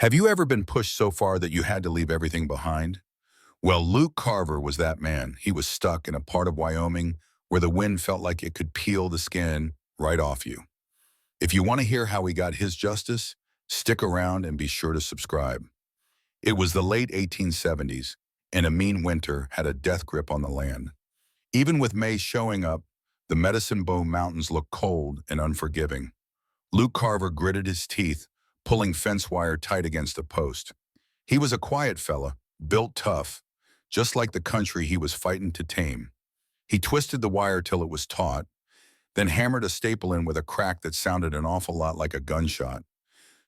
Have you ever been pushed so far that you had to leave everything behind? Well, Luke Carver was that man. He was stuck in a part of Wyoming where the wind felt like it could peel the skin right off you. If you want to hear how he got his justice, stick around and be sure to subscribe. It was the late 1870s, and a mean winter had a death grip on the land. Even with May showing up, the Medicine Bow Mountains looked cold and unforgiving. Luke Carver gritted his teeth, pulling fence wire tight against a post. He was a quiet fella, built tough, just like the country he was fighting to tame. He twisted the wire till it was taut, then hammered a staple in with a crack that sounded an awful lot like a gunshot.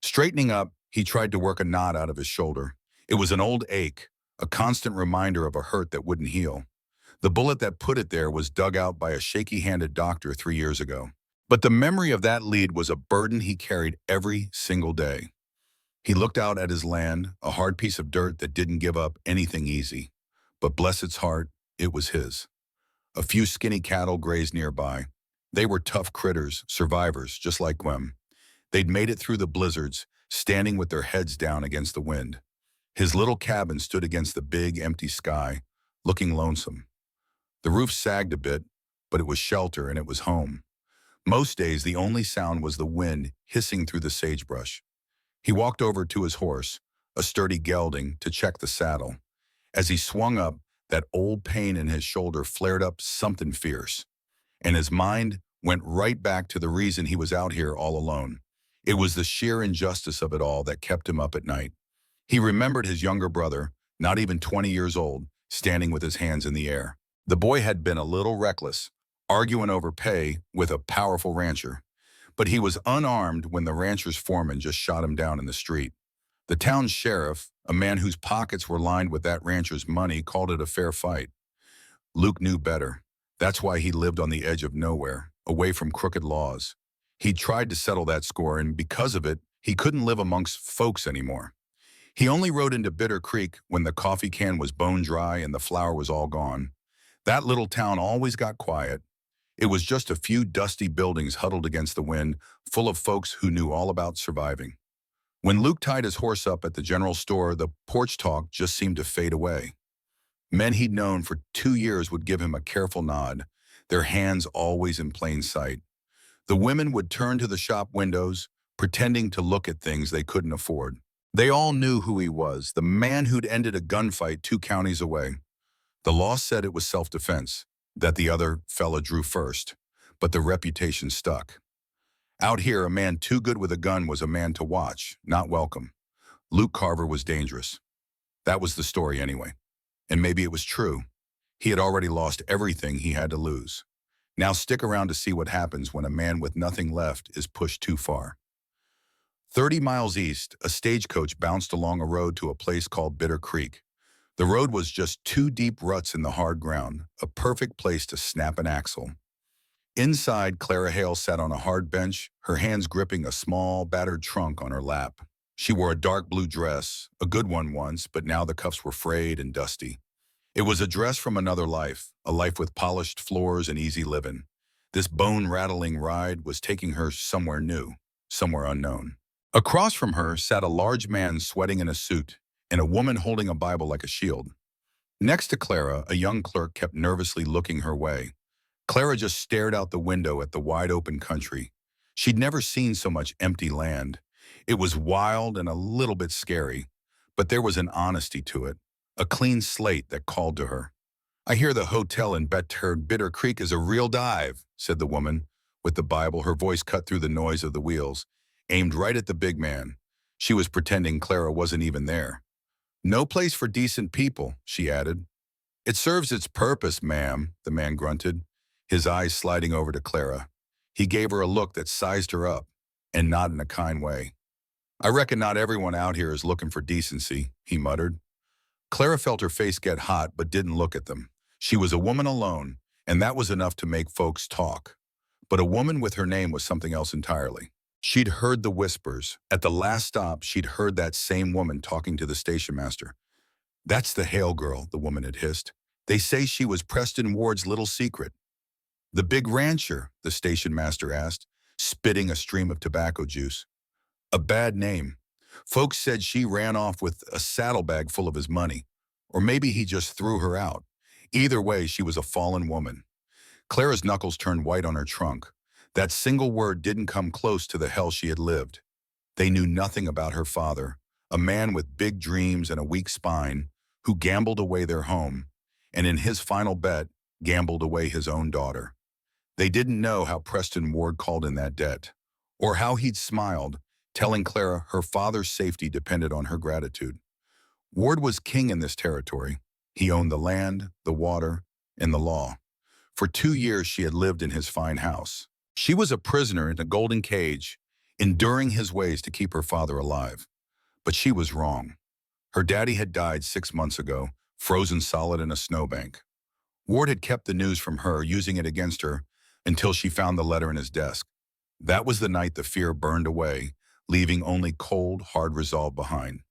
Straightening up, he tried to work a knot out of his shoulder. It was an old ache, a constant reminder of a hurt that wouldn't heal. The bullet that put it there was dug out by a shaky-handed doctor 3 years ago. But the memory of that lead was a burden he carried every single day. He looked out at his land, a hard piece of dirt that didn't give up anything easy. But bless its heart, it was his. A few skinny cattle grazed nearby. They were tough critters, survivors, just like Gwem. They'd made it through the blizzards, standing with their heads down against the wind. His little cabin stood against the big, empty sky, looking lonesome. The roof sagged a bit, but it was shelter and it was home. Most days, the only sound was the wind hissing through the sagebrush. He walked over to his horse, a sturdy gelding, to check the saddle. As he swung up, that old pain in his shoulder flared up something fierce, and his mind went right back to the reason he was out here all alone. It was the sheer injustice of it all that kept him up at night. He remembered his younger brother, not even 20 years old, standing with his hands in the air. The boy had been a little reckless, arguing over pay with a powerful rancher. But he was unarmed when the rancher's foreman just shot him down in the street. The town sheriff, a man whose pockets were lined with that rancher's money, called it a fair fight. Luke knew better. That's why he lived on the edge of nowhere, away from crooked laws. He tried to settle that score, and because of it, he couldn't live amongst folks anymore. He only rode into Bitter Creek when the coffee can was bone dry and the flour was all gone. That little town always got quiet. It was just a few dusty buildings huddled against the wind, full of folks who knew all about surviving. When Luke tied his horse up at the general store, the porch talk just seemed to fade away. Men he'd known for 2 years would give him a careful nod, their hands always in plain sight. The women would turn to the shop windows, pretending to look at things they couldn't afford. They all knew who he was, the man who'd ended a gunfight 2 counties away. The law said it was self-defense, that the other fella drew first, but the reputation stuck. Out here, a man too good with a gun was a man to watch, not welcome. Luke Carver was dangerous. That was the story anyway. And maybe it was true. He had already lost everything he had to lose. Now stick around to see what happens when a man with nothing left is pushed too far. 30 miles east, a stagecoach bounced along a road to a place called Bitter Creek. The road was just 2 deep ruts in the hard ground, a perfect place to snap an axle. Inside, Clara Hale sat on a hard bench, her hands gripping a small, battered trunk on her lap. She wore a dark blue dress, a good one once, but now the cuffs were frayed and dusty. It was a dress from another life, a life with polished floors and easy living. This bone-rattling ride was taking her somewhere new, somewhere unknown. Across from her sat a large man sweating in a suit, and a woman holding a Bible like a shield. Next to Clara, a young clerk kept nervously looking her way. Clara just stared out the window at the wide-open country. She'd never seen so much empty land. It was wild and a little bit scary, but there was an honesty to it, a clean slate that called to her. "I hear the hotel in Bitter Creek is a real dive," said the woman, with the Bible, her voice cut through the noise of the wheels, aimed right at the big man. She was pretending Clara wasn't even there. "No place for decent people," she added. "It serves its purpose, ma'am," the man grunted, his eyes sliding over to Clara. He gave her a look that sized her up, and not in a kind way. "I reckon not everyone out here is looking for decency," he muttered. Clara felt her face get hot but didn't look at them. She was a woman alone, and that was enough to make folks talk. But a woman with her name was something else entirely. She'd heard the whispers. At the last stop, she'd heard that same woman talking to the station master. "That's the Hale girl," the woman had hissed. "They say she was Preston Ward's little secret." "The big rancher?" the station master asked, spitting a stream of tobacco juice. "A bad name. Folks said she ran off with a saddlebag full of his money, or maybe he just threw her out. Either way, she was a fallen woman. Clara's knuckles turned white on her trunk. That single word didn't come close to the hell she had lived. They knew nothing about her father, a man with big dreams and a weak spine, who gambled away their home, and in his final bet, gambled away his own daughter. They didn't know how Preston Ward called in that debt, or how he'd smiled, telling Clara her father's safety depended on her gratitude. Ward was king in this territory. He owned the land, the water, and the law. For 2 years she had lived in his fine house. She was a prisoner in a golden cage, enduring his ways to keep her father alive. But she was wrong. Her daddy had died 6 months ago, frozen solid in a snowbank. Ward had kept the news from her, using it against her, until she found the letter in his desk. That was the night the fear burned away, leaving only cold, hard resolve behind.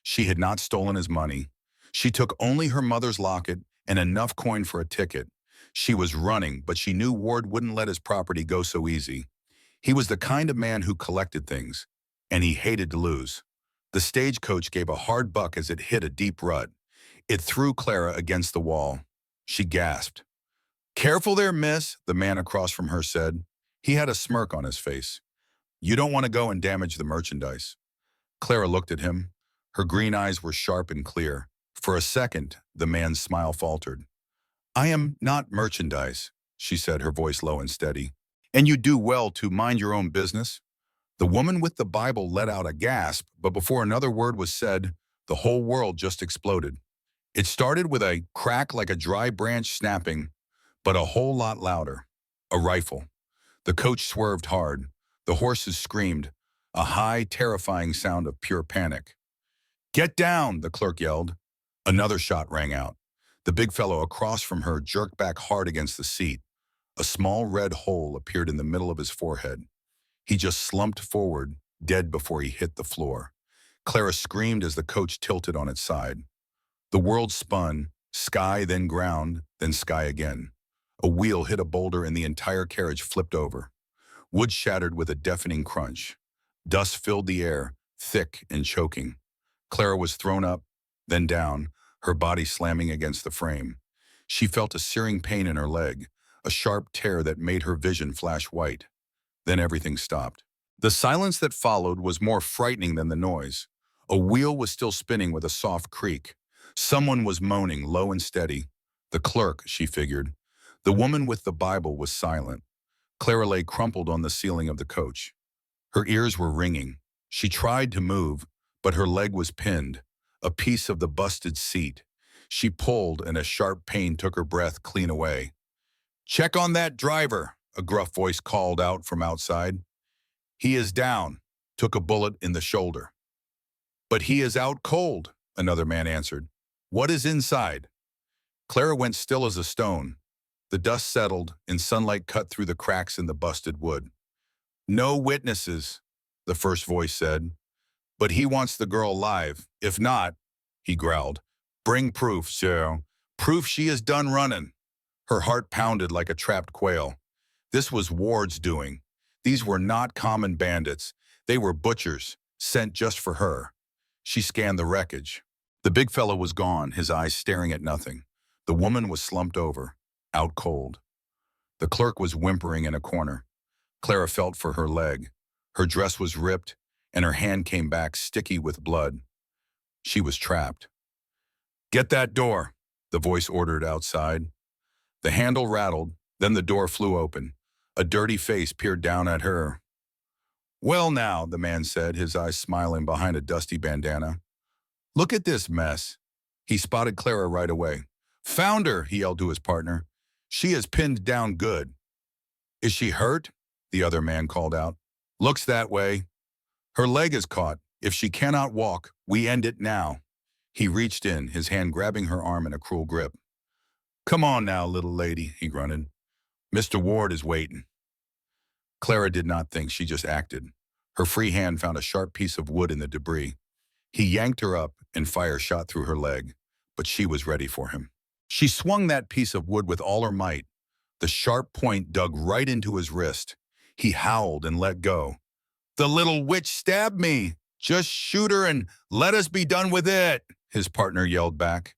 She had not stolen his money. She took only her mother's locket and enough coin for a ticket. She was running, but she knew Ward wouldn't let his property go so easy. He was the kind of man who collected things, and he hated to lose. The stagecoach gave a hard buck as it hit a deep rut. It threw Clara against the wall. She gasped. "Careful there, miss," the man across from her said. He had a smirk on his face. "You don't want to go and damage the merchandise." Clara looked at him. Her green eyes were sharp and clear. For a second, the man's smile faltered. "I am not merchandise," she said, her voice low and steady. "And you do well to mind your own business." The woman with the Bible let out a gasp, but before another word was said, the whole world just exploded. It started with a crack like a dry branch snapping, but a whole lot louder. A rifle. The coach swerved hard. The horses screamed, a high, terrifying sound of pure panic. "Get down," the clerk yelled. Another shot rang out. The big fellow across from her jerked back hard against the seat. A small red hole appeared in the middle of his forehead. He just slumped forward, dead before he hit the floor. Clara screamed as the coach tilted on its side. The world spun, sky, then ground, then sky again. A wheel hit a boulder and the entire carriage flipped over. Wood shattered with a deafening crunch. Dust filled the air, thick and choking. Clara was thrown up, then down, her body slamming against the frame. She felt a searing pain in her leg, a sharp tear that made her vision flash white. Then everything stopped. The silence that followed was more frightening than the noise. A wheel was still spinning with a soft creak. Someone was moaning, low and steady. The clerk, she figured. The woman with the Bible was silent. Clara lay crumpled on the ceiling of the coach. Her ears were ringing. She tried to move, but her leg was pinned, a piece of the busted seat. She pulled, and a sharp pain took her breath clean away. "Check on that driver," a gruff voice called out from outside. "He is down," took a bullet in the shoulder. "But he is out cold," another man answered. "What is inside?" Clara went still as a stone. The dust settled, and sunlight cut through the cracks in the busted wood. "No witnesses," the first voice said. "But he wants the girl alive. If not," he growled, "bring proof, sir. Proof she is done running." Her heart pounded like a trapped quail. This was Ward's doing. These were not common bandits. They were butchers, sent just for her. She scanned the wreckage. The big fellow was gone, his eyes staring at nothing. The woman was slumped over, out cold. The clerk was whimpering in a corner. Clara felt for her leg. Her dress was ripped, and her hand came back sticky with blood. She was trapped. "Get that door," the voice ordered outside. The handle rattled, then the door flew open. A dirty face peered down at her. "Well now," the man said, his eyes smiling behind a dusty bandana. "Look at this mess." He spotted Clara right away. "Found her," he yelled to his partner. "She is pinned down good." "Is she hurt?" the other man called out. "Looks that way. Her leg is caught. If she cannot walk, we end it now." He reached in, his hand grabbing her arm in a cruel grip. "Come on now, little lady," he grunted. "Mr. Ward is waiting." Clara did not think, she just acted. Her free hand found a sharp piece of wood in the debris. He yanked her up, and fire shot through her leg, but she was ready for him. She swung that piece of wood with all her might. The sharp point dug right into his wrist. He howled and let go. "The little witch stabbed me!" Just shoot her and let us be done with it, his partner yelled back.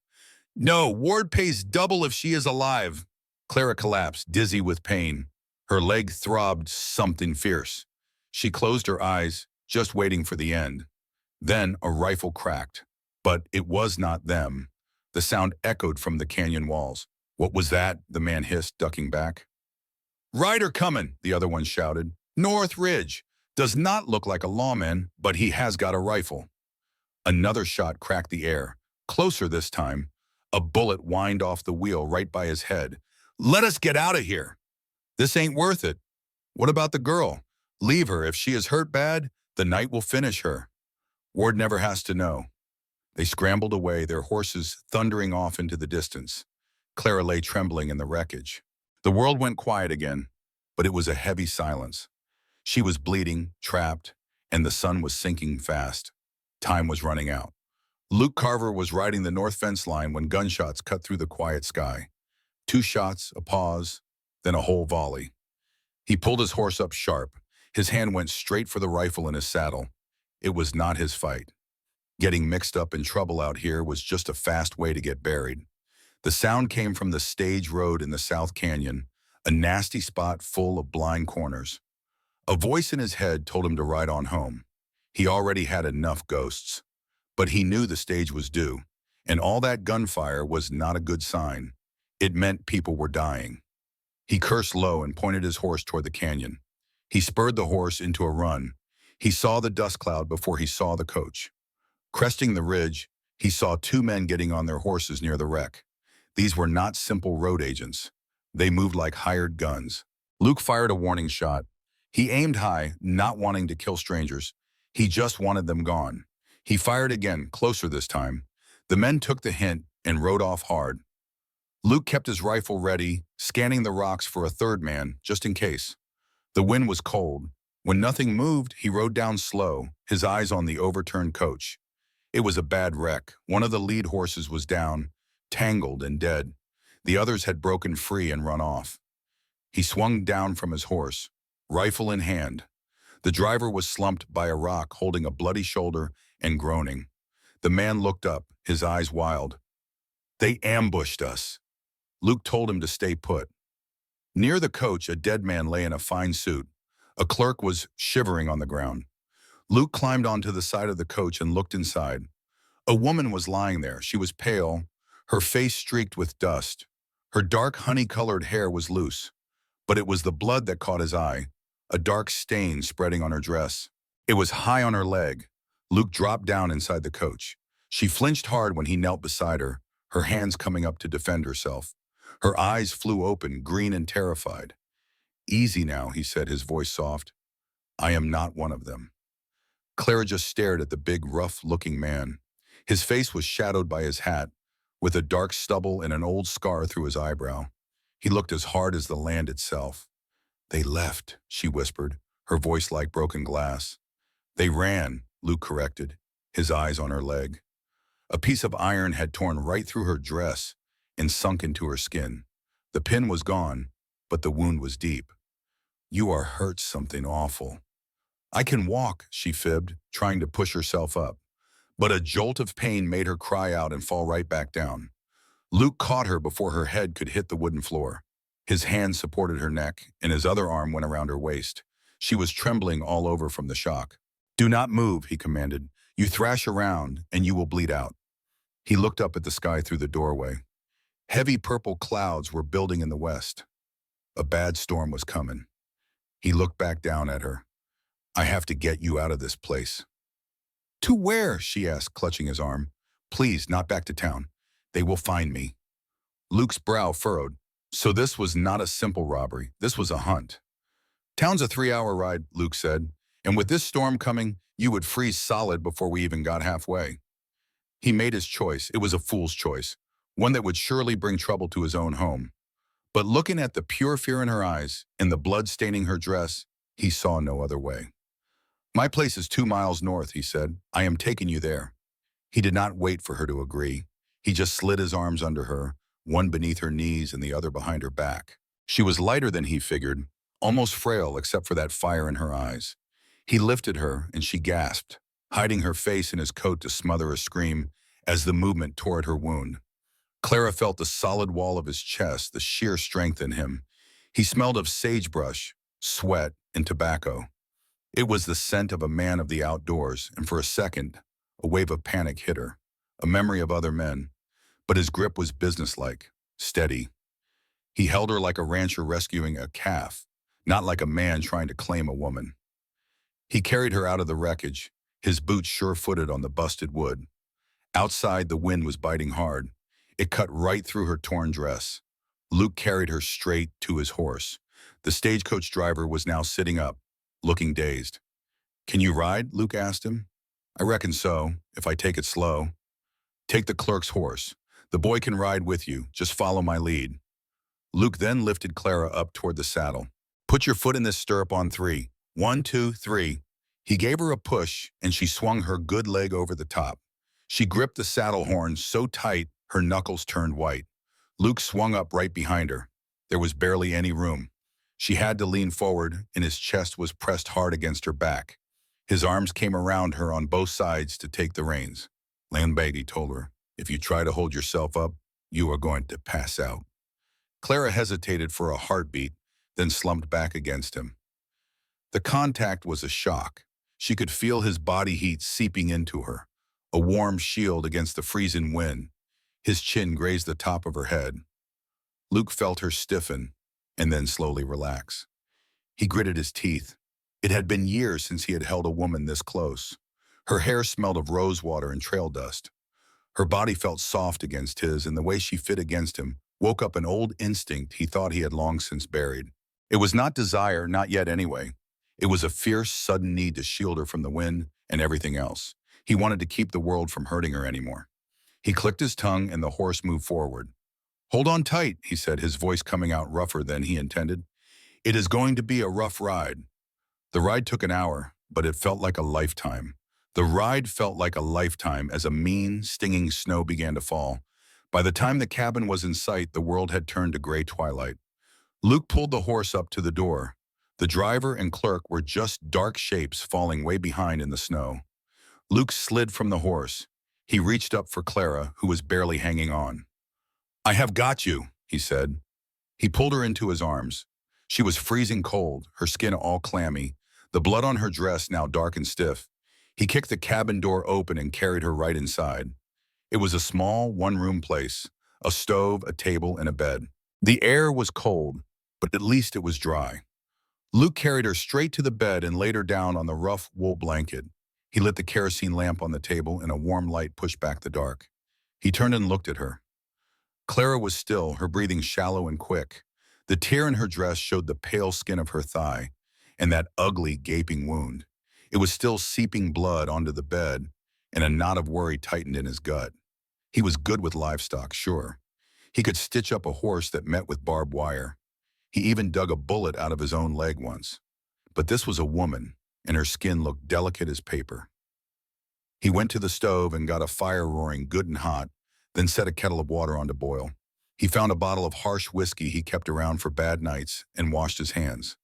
No, Ward pays double if she is alive. Clara collapsed, dizzy with pain. Her leg throbbed something fierce. She closed her eyes, just waiting for the end. Then a rifle cracked. But it was not them. The sound echoed from the canyon walls. What was that? The man hissed, ducking back. Rider coming, the other one shouted. North Ridge. Does not look like a lawman, but he has got a rifle. Another shot cracked the air. Closer this time. A bullet whined off the wheel right by his head. Let us get out of here. This ain't worth it. What about the girl? Leave her. If she is hurt bad, the night will finish her. Ward never has to know. They scrambled away, their horses thundering off into the distance. Clara lay trembling in the wreckage. The world went quiet again, but it was a heavy silence. She was bleeding, trapped, and the sun was sinking fast. Time was running out. Luke Carver was riding the north fence line when gunshots cut through the quiet sky. 2 shots, a pause, then a whole volley. He pulled his horse up sharp. His hand went straight for the rifle in his saddle. It was not his fight. Getting mixed up in trouble out here was just a fast way to get buried. The sound came from the stage road in the South Canyon, a nasty spot full of blind corners. A voice in his head told him to ride on home. He already had enough ghosts. But he knew the stage was due, and all that gunfire was not a good sign. It meant people were dying. He cursed low and pointed his horse toward the canyon. He spurred the horse into a run. He saw the dust cloud before he saw the coach. Cresting the ridge, he saw 2 men getting on their horses near the wreck. These were not simple road agents. They moved like hired guns. Luke fired a warning shot. He aimed high, not wanting to kill strangers. He just wanted them gone. He fired again, closer this time. The men took the hint and rode off hard. Luke kept his rifle ready, scanning the rocks for a third man, just in case. The wind was cold. When nothing moved, he rode down slow, his eyes on the overturned coach. It was a bad wreck. One of the lead horses was down, tangled and dead. The others had broken free and run off. He swung down from his horse, rifle in hand. The driver was slumped by a rock, holding a bloody shoulder and groaning. The man looked up, his eyes wild. They ambushed us. Luke told him to stay put. Near the coach, a dead man lay in a fine suit. A clerk was shivering on the ground. Luke climbed onto the side of the coach and looked inside. A woman was lying there. She was pale, her face streaked with dust. Her dark honey-colored hair was loose, but it was the blood that caught his eye, a dark stain spreading on her dress. It was high on her leg. Luke dropped down inside the coach. She flinched hard when he knelt beside her, her hands coming up to defend herself. Her eyes flew open, green and terrified. Easy now, he said, his voice soft. I am not one of them. Clara just stared at the big, rough-looking man. His face was shadowed by his hat, with a dark stubble and an old scar through his eyebrow. He looked as hard as the land itself. They left, she whispered, her voice like broken glass. They ran, Luke corrected, his eyes on her leg. A piece of iron had torn right through her dress and sunk into her skin. The pin was gone, but the wound was deep. You are hurt something awful. I can walk, she fibbed, trying to push herself up. But a jolt of pain made her cry out and fall right back down. Luke caught her before her head could hit the wooden floor. His hand supported her neck, and his other arm went around her waist. She was trembling all over from the shock. Do not move, he commanded. You thrash around, and you will bleed out. He looked up at the sky through the doorway. Heavy purple clouds were building in the west. A bad storm was coming. He looked back down at her. I have to get you out of this place. To where? She asked, clutching his arm. Please, not back to town. They will find me. Luke's brow furrowed. So this was not a simple robbery. This was a hunt. Town's a 3-hour ride, Luke said. And with this storm coming, you would freeze solid before we even got halfway. He made his choice. It was a fool's choice, one that would surely bring trouble to his own home. But looking at the pure fear in her eyes and the blood staining her dress, he saw no other way. My place is 2 miles north, he said. I am taking you there. He did not wait for her to agree. He just slid his arms under her, one beneath her knees and the other behind her back. She was lighter than he figured, almost frail except for that fire in her eyes. He lifted her and she gasped. hiding her face in his coat to smother a scream as the movement tore at her wound. Clara felt the solid wall of his chest, the sheer strength in him. He smelled of sagebrush, sweat, and tobacco. It was the scent of a man of the outdoors, and for a second, a wave of panic hit her, a memory of other men. But his grip was businesslike, steady. He held her like a rancher rescuing a calf, not like a man trying to claim a woman. He carried her out of the wreckage, his boots sure-footed on the busted wood. Outside, the wind was biting hard. It cut right through her torn dress. Luke carried her straight to his horse. The stagecoach driver was now sitting up, looking dazed. "Can you ride?" Luke asked him. "I reckon so, if I take it slow." "Take the clerk's horse. The boy can ride with you. Just follow my lead." Luke then lifted Clara up toward the saddle. "Put your foot in this stirrup on 3. 1, 2, 3. He gave her a push, and she swung her good leg over the top. She gripped the saddle horn so tight her knuckles turned white. Luke swung up right behind her. There was barely any room. She had to lean forward, and his chest was pressed hard against her back. His arms came around her on both sides to take the reins. "Land back," he told her. "If you try to hold yourself up, you are going to pass out." Clara hesitated for a heartbeat, then slumped back against him. The contact was a shock. She could feel his body heat seeping into her, a warm shield against the freezing wind. His chin grazed the top of her head. Luke felt her stiffen and then slowly relax. He gritted his teeth. It had been years since he had held a woman this close. Her hair smelled of rosewater and trail dust. Her body felt soft against his, and the way she fit against him woke up an old instinct he thought he had long since buried. It was not desire, not yet anyway. It was a fierce, sudden need to shield her from the wind and everything else. He wanted to keep the world from hurting her anymore. He clicked his tongue, and the horse moved forward. "Hold on tight," he said, his voice coming out rougher than he intended. "It is going to be a rough ride." The ride took an hour, but it felt like a lifetime. The ride felt like a lifetime as a mean, stinging snow began to fall. By the time the cabin was in sight, the world had turned to gray twilight. Luke pulled the horse up to the door. The driver and clerk were just dark shapes falling way behind in the snow. Luke slid from the horse. He reached up for Clara, who was barely hanging on. "I have got you," he said. He pulled her into his arms. She was freezing cold, her skin all clammy, the blood on her dress now dark and stiff. He kicked the cabin door open and carried her right inside. It was a small, one-room place, a stove, a table, and a bed. The air was cold, but at least it was dry. Luke carried her straight to the bed and laid her down on the rough wool blanket. He lit the kerosene lamp on the table, and a warm light pushed back the dark. He turned and looked at her. Clara was still, her breathing shallow and quick. The tear in her dress showed the pale skin of her thigh and that ugly, gaping wound. It was still seeping blood onto the bed, and a knot of worry tightened in his gut. He was good with livestock, sure. He could stitch up a horse that met with barbed wire. He even dug a bullet out of his own leg once. But this was a woman, and her skin looked delicate as paper. He went to the stove and got a fire roaring good and hot, then set a kettle of water on to boil. He found a bottle of harsh whiskey he kept around for bad nights and washed his hands.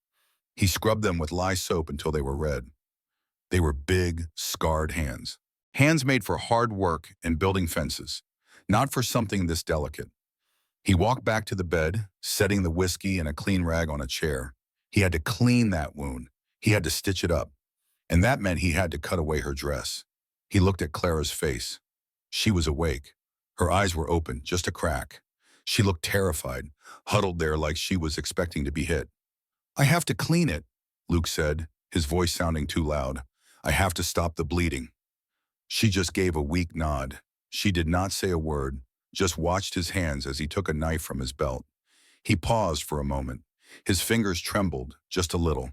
He scrubbed them with lye soap until they were red. They were big, scarred hands. Hands made for hard work and building fences, not for something this delicate. He walked back to the bed, setting the whiskey and a clean rag on a chair. He had to clean that wound. He had to stitch it up. And that meant he had to cut away her dress. He looked at Clara's face. She was awake. Her eyes were open, just a crack. She looked terrified, huddled there like she was expecting to be hit. "I have to clean it," Luke said, his voice sounding too loud. "I have to stop the bleeding." She just gave a weak nod. She did not say a word, just watched his hands as he took a knife from his belt. He paused for a moment. His fingers trembled, just a little.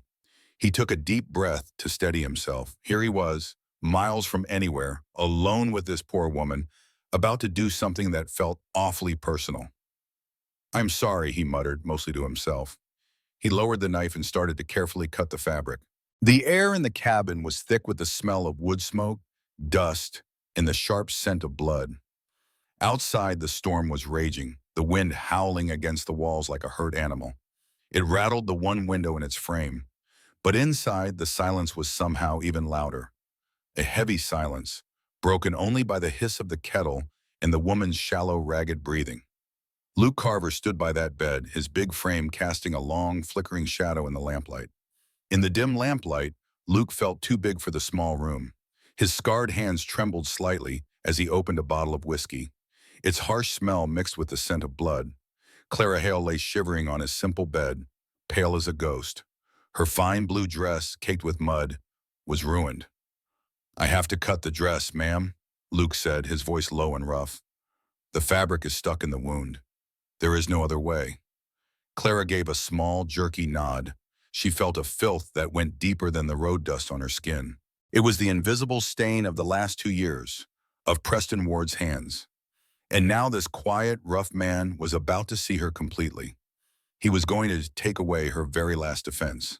He took a deep breath to steady himself. Here he was, miles from anywhere, alone with this poor woman, about to do something that felt awfully personal. "I'm sorry," he muttered, mostly to himself. He lowered the knife and started to carefully cut the fabric. The air in the cabin was thick with the smell of wood smoke, dust, and the sharp scent of blood. Outside, the storm was raging, the wind howling against the walls like a hurt animal. It rattled the one window in its frame. But inside, the silence was somehow even louder. A heavy silence, broken only by the hiss of the kettle and the woman's shallow, ragged breathing. Luke Carver stood by that bed, his big frame casting a long, flickering shadow in the lamplight. In the dim lamplight, Luke felt too big for the small room. His scarred hands trembled slightly as he opened a bottle of whiskey. Its harsh smell mixed with the scent of blood. Clara Hale lay shivering on his simple bed, pale as a ghost. Her fine blue dress, caked with mud, was ruined. "I have to cut the dress, ma'am," Luke said, his voice low and rough. "The fabric is stuck in the wound. There is no other way." Clara gave a small, jerky nod. She felt a filth that went deeper than the road dust on her skin. It was the invisible stain of the last 2 years, of Preston Ward's hands. And now this quiet, rough man was about to see her completely. He was going to take away her very last defense.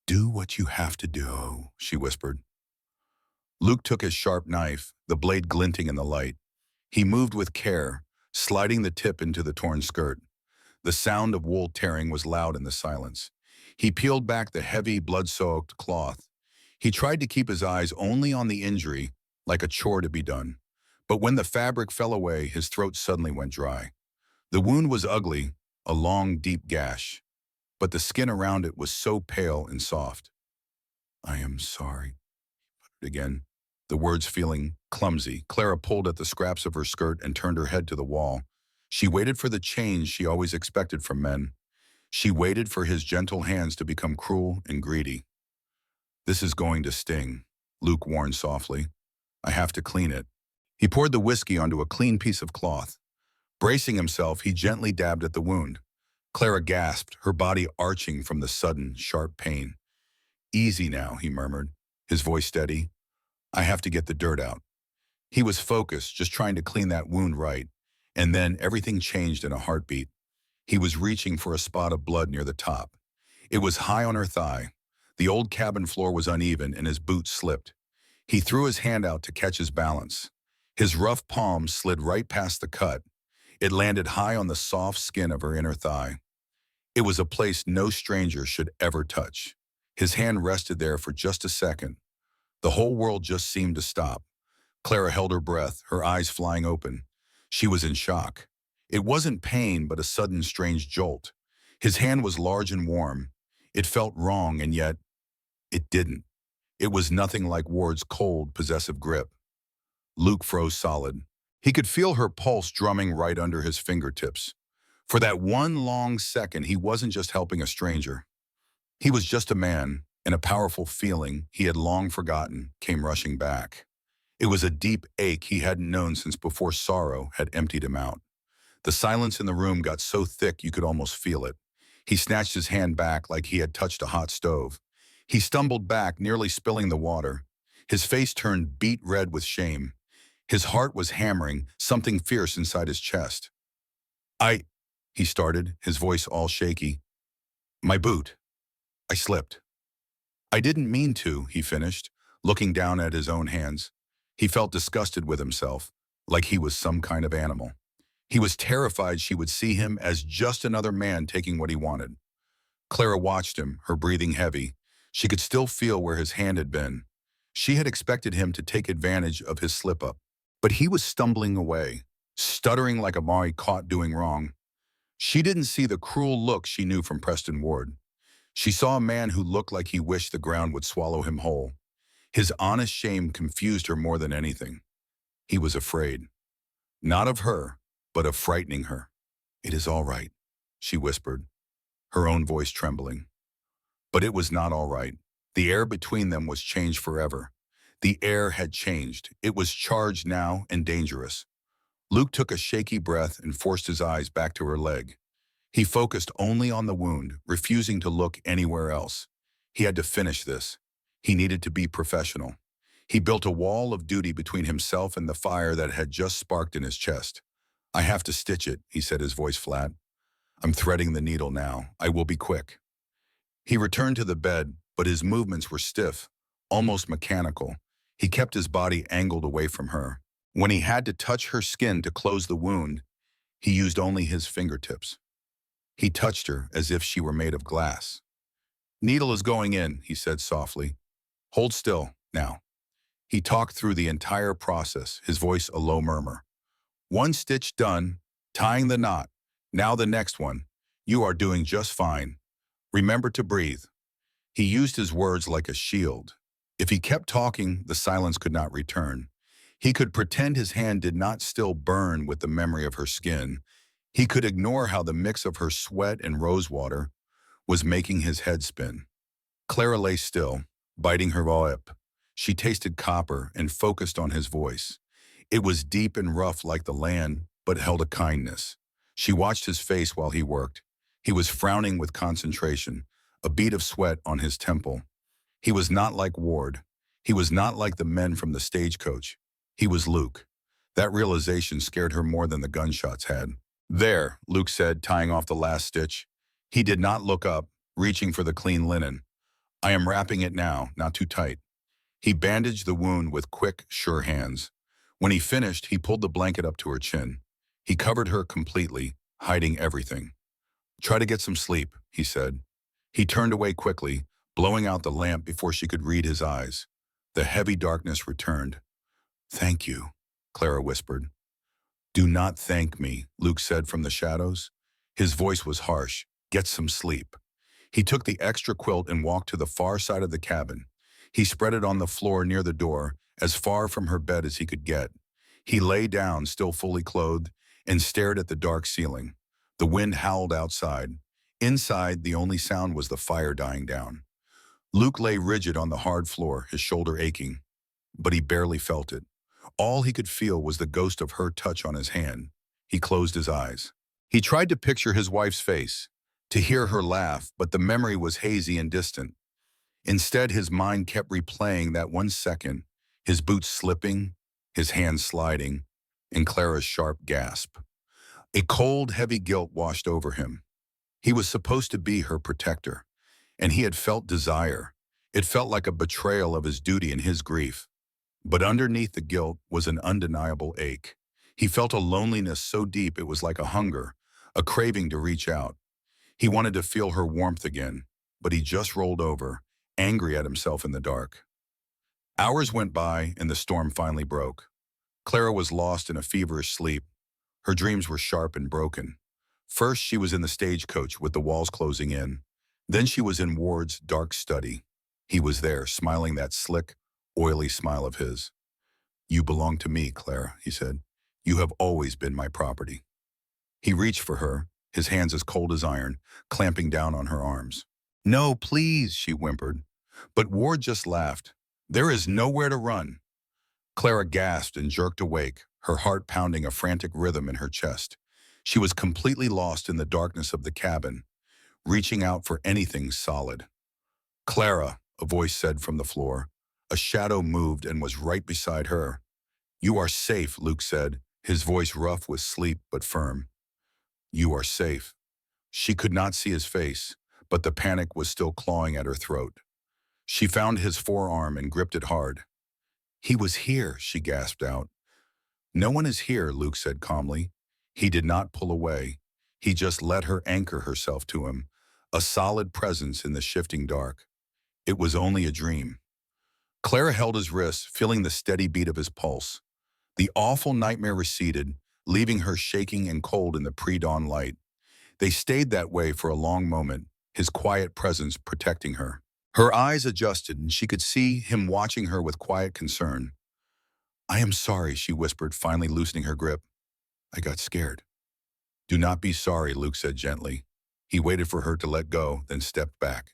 "Do what you have to do," she whispered. Luke took his sharp knife, the blade glinting in the light. He moved with care, sliding the tip into the torn skirt. The sound of wool tearing was loud in the silence. He peeled back the heavy, blood-soaked cloth. He tried to keep his eyes only on the injury, like a chore to be done. But when the fabric fell away, his throat suddenly went dry. The wound was ugly, a long, deep gash, but the skin around it was so pale and soft. "I am sorry," again, the words feeling clumsy. Clara pulled at the scraps of her skirt and turned her head to the wall. She waited for the change she always expected from men. She waited for his gentle hands to become cruel and greedy. "This is going to sting," Luke warned softly. "I have to clean it." He poured the whiskey onto a clean piece of cloth. Bracing himself, he gently dabbed at the wound. Clara gasped, her body arching from the sudden, sharp pain. "Easy now," he murmured, his voice steady. "I have to get the dirt out." He was focused, just trying to clean that wound right, and then everything changed in a heartbeat. He was reaching for a spot of blood near the top. It was high on her thigh. The old cabin floor was uneven and his boot slipped. He threw his hand out to catch his balance. His rough palm slid right past the cut. It landed high on the soft skin of her inner thigh. It was a place no stranger should ever touch. His hand rested there for just a second. The whole world just seemed to stop. Clara held her breath, her eyes flying open. She was in shock. It wasn't pain, but a sudden strange jolt. His hand was large and warm. It felt wrong, and yet it didn't. It was nothing like Ward's cold, possessive grip. Luke froze solid. He could feel her pulse drumming right under his fingertips. For that one long second, he wasn't just helping a stranger. He was just a man, and a powerful feeling he had long forgotten came rushing back. It was a deep ache he hadn't known since before sorrow had emptied him out. The silence in the room got so thick you could almost feel it. He snatched his hand back like he had touched a hot stove. He stumbled back, nearly spilling the water. His face turned beet red with shame. His heart was hammering, something fierce inside his chest. He started, his voice all shaky. "My boot. I slipped." "I didn't mean to," he finished, looking down at his own hands. He felt disgusted with himself, like he was some kind of animal. He was terrified she would see him as just another man taking what he wanted. Clara watched him, her breathing heavy. She could still feel where his hand had been. She had expected him to take advantage of his slip-up. But he was stumbling away, stuttering like a Maori caught doing wrong. She didn't see the cruel look she knew from Preston Ward. She saw a man who looked like he wished the ground would swallow him whole. His honest shame confused her more than anything. He was afraid. Not of her, but of frightening her. "It is all right," she whispered, her own voice trembling. But it was not all right. The air between them was changed forever. The air had changed. It was charged now and dangerous. Luke took a shaky breath and forced his eyes back to her leg. He focused only on the wound, refusing to look anywhere else. He had to finish this. He needed to be professional. He built a wall of duty between himself and the fire that had just sparked in his chest. "I have to stitch it," he said, his voice flat. "I'm threading the needle now. I will be quick." He returned to the bed, but his movements were stiff, almost mechanical. He kept his body angled away from her. When he had to touch her skin to close the wound, he used only his fingertips. He touched her as if she were made of glass. "Needle is going in," he said softly. "Hold still, now." He talked through the entire process, his voice a low murmur. One stitch done, tying the knot. Now the next one. You are doing just fine. Remember to breathe. He used his words like a shield. If he kept talking, the silence could not return. He could pretend his hand did not still burn with the memory of her skin. He could ignore how the mix of her sweat and rosewater was making his head spin. Clara lay still, biting her lip. She tasted copper and focused on his voice. It was deep and rough like the land, but held a kindness. She watched his face while he worked. He was frowning with concentration, a bead of sweat on his temple. He was not like Ward. He was not like the men from the stagecoach. He was Luke. That realization scared her more than the gunshots had. There, Luke said, tying off the last stitch. He did not look up, reaching for the clean linen. I am wrapping it now, not too tight. He bandaged the wound with quick, sure hands. When he finished, he pulled the blanket up to her chin. He covered her completely, hiding everything. Try to get some sleep, he said. He turned away quickly, blowing out the lamp before she could read his eyes. The heavy darkness returned. Thank you, Clara whispered. Do not thank me, Luke said from the shadows. His voice was harsh. Get some sleep. He took the extra quilt and walked to the far side of the cabin. He spread it on the floor near the door, as far from her bed as he could get. He lay down, still fully clothed, and stared at the dark ceiling. The wind howled outside. Inside, the only sound was the fire dying down. Luke lay rigid on the hard floor, his shoulder aching, but he barely felt it. All he could feel was the ghost of her touch on his hand. He closed his eyes. He tried to picture his wife's face, to hear her laugh, but the memory was hazy and distant. Instead, his mind kept replaying that 1 second, his boots slipping, his hands sliding, and Clara's sharp gasp. A cold, heavy guilt washed over him. He was supposed to be her protector, and he had felt desire. It felt like a betrayal of his duty and his grief. But underneath the guilt was an undeniable ache. He felt a loneliness so deep it was like a hunger, a craving to reach out. He wanted to feel her warmth again, but he just rolled over, angry at himself in the dark. Hours went by and the storm finally broke. Clara was lost in a feverish sleep. Her dreams were sharp and broken. First, she was in the stagecoach with the walls closing in. Then she was in Ward's dark study. He was there, smiling that slick, oily smile of his. You belong to me, Clara, he said. You have always been my property. He reached for her, his hands as cold as iron, clamping down on her arms. No, please, she whimpered. But Ward just laughed. There is nowhere to run. Clara gasped and jerked awake, her heart pounding a frantic rhythm in her chest. She was completely lost in the darkness of the cabin, reaching out for anything solid. Clara, a voice said from the floor. A shadow moved and was right beside her. You are safe, Luke said, his voice rough with sleep but firm. You are safe. She could not see his face, but the panic was still clawing at her throat. She found his forearm and gripped it hard. He was here, she gasped out. No one is here, Luke said calmly. He did not pull away. He just let her anchor herself to him, a solid presence in the shifting dark. It was only a dream. Clara held his wrist, feeling the steady beat of his pulse. The awful nightmare receded, leaving her shaking and cold in the pre-dawn light. They stayed that way for a long moment, his quiet presence protecting her. Her eyes adjusted, and she could see him watching her with quiet concern. I am sorry, she whispered, finally loosening her grip. I got scared. Do not be sorry, Luke said gently. He waited for her to let go, then stepped back.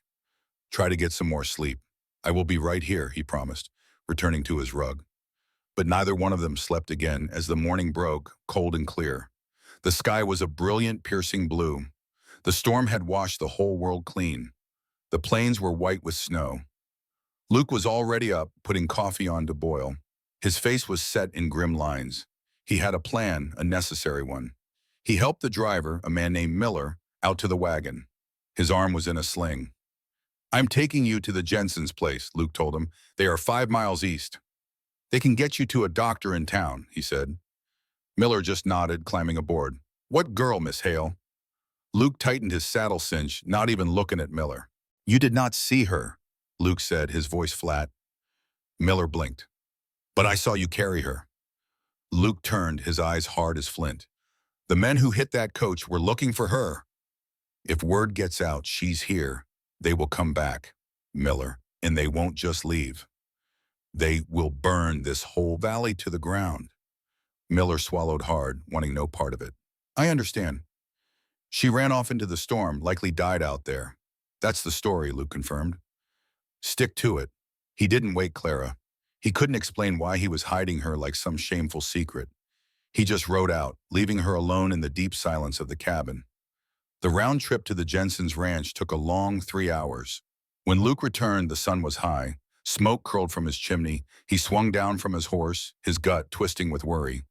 Try to get some more sleep. I will be right here, he promised, returning to his rug. But neither one of them slept again as the morning broke, cold and clear. The sky was a brilliant, piercing blue. The storm had washed the whole world clean. The plains were white with snow. Luke was already up, putting coffee on to boil. His face was set in grim lines. He had a plan, a necessary one. He helped the driver, a man named Miller, out to the wagon. His arm was in a sling. I'm taking you to the Jensen's place, Luke told him. They are 5 miles east. They can get you to a doctor in town, he said. Miller just nodded, climbing aboard. What girl, Miss Hale? Luke tightened his saddle cinch, not even looking at Miller. You did not see her, Luke said, his voice flat. Miller blinked. But I saw you carry her. Luke turned, his eyes hard as flint. The men who hit that coach were looking for her. If word gets out she's here, they will come back, Miller, and they won't just leave. They will burn this whole valley to the ground. Miller swallowed hard, wanting no part of it. I understand. She ran off into the storm, likely died out there. That's the story, Luke confirmed. Stick to it. He didn't wake Clara. He couldn't explain why he was hiding her like some shameful secret. He just rode out, leaving her alone in the deep silence of the cabin. The round trip to the Jensen's ranch took a long 3 hours. When Luke returned, the sun was high. Smoke curled from his chimney. He swung down from his horse, his gut twisting with worry.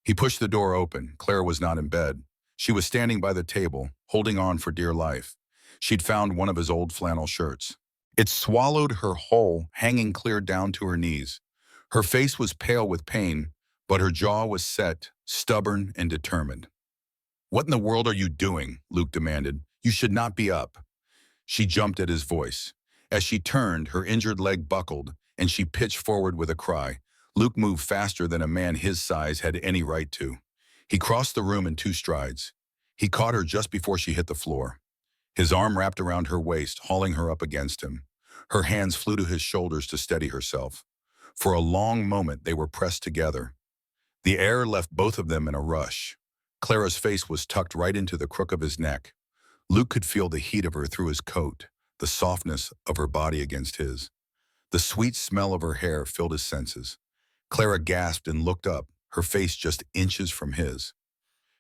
He pushed the door open. Clara was not in bed. She was standing by the table, holding on for dear life. She'd found one of his old flannel shirts. It swallowed her whole, hanging clear down to her knees. Her face was pale with pain, but her jaw was set, stubborn and determined. What in the world are you doing? Luke demanded. You should not be up. She jumped at his voice. As she turned, her injured leg buckled, and she pitched forward with a cry. Luke moved faster than a man his size had any right to. He crossed the room in 2 strides. He caught her just before she hit the floor. His arm wrapped around her waist, hauling her up against him. Her hands flew to his shoulders to steady herself. For a long moment, they were pressed together. The air left both of them in a rush. Clara's face was tucked right into the crook of his neck. Luke could feel the heat of her through his coat, the softness of her body against his. The sweet smell of her hair filled his senses. Clara gasped and looked up, her face just inches from his.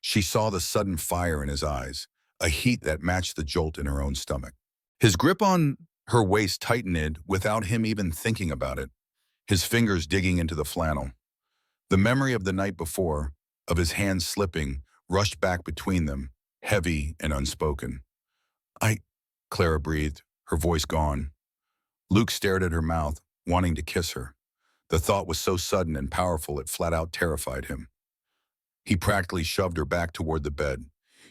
She saw the sudden fire in his eyes, a heat that matched the jolt in her own stomach. His grip on her waist tightened without him even thinking about it, his fingers digging into the flannel. The memory of the night before, of his hands slipping, rushed back between them, heavy and unspoken. Clara breathed, her voice gone. Luke stared at her mouth, wanting to kiss her. The thought was so sudden and powerful it flat out terrified him. He practically shoved her back toward the bed.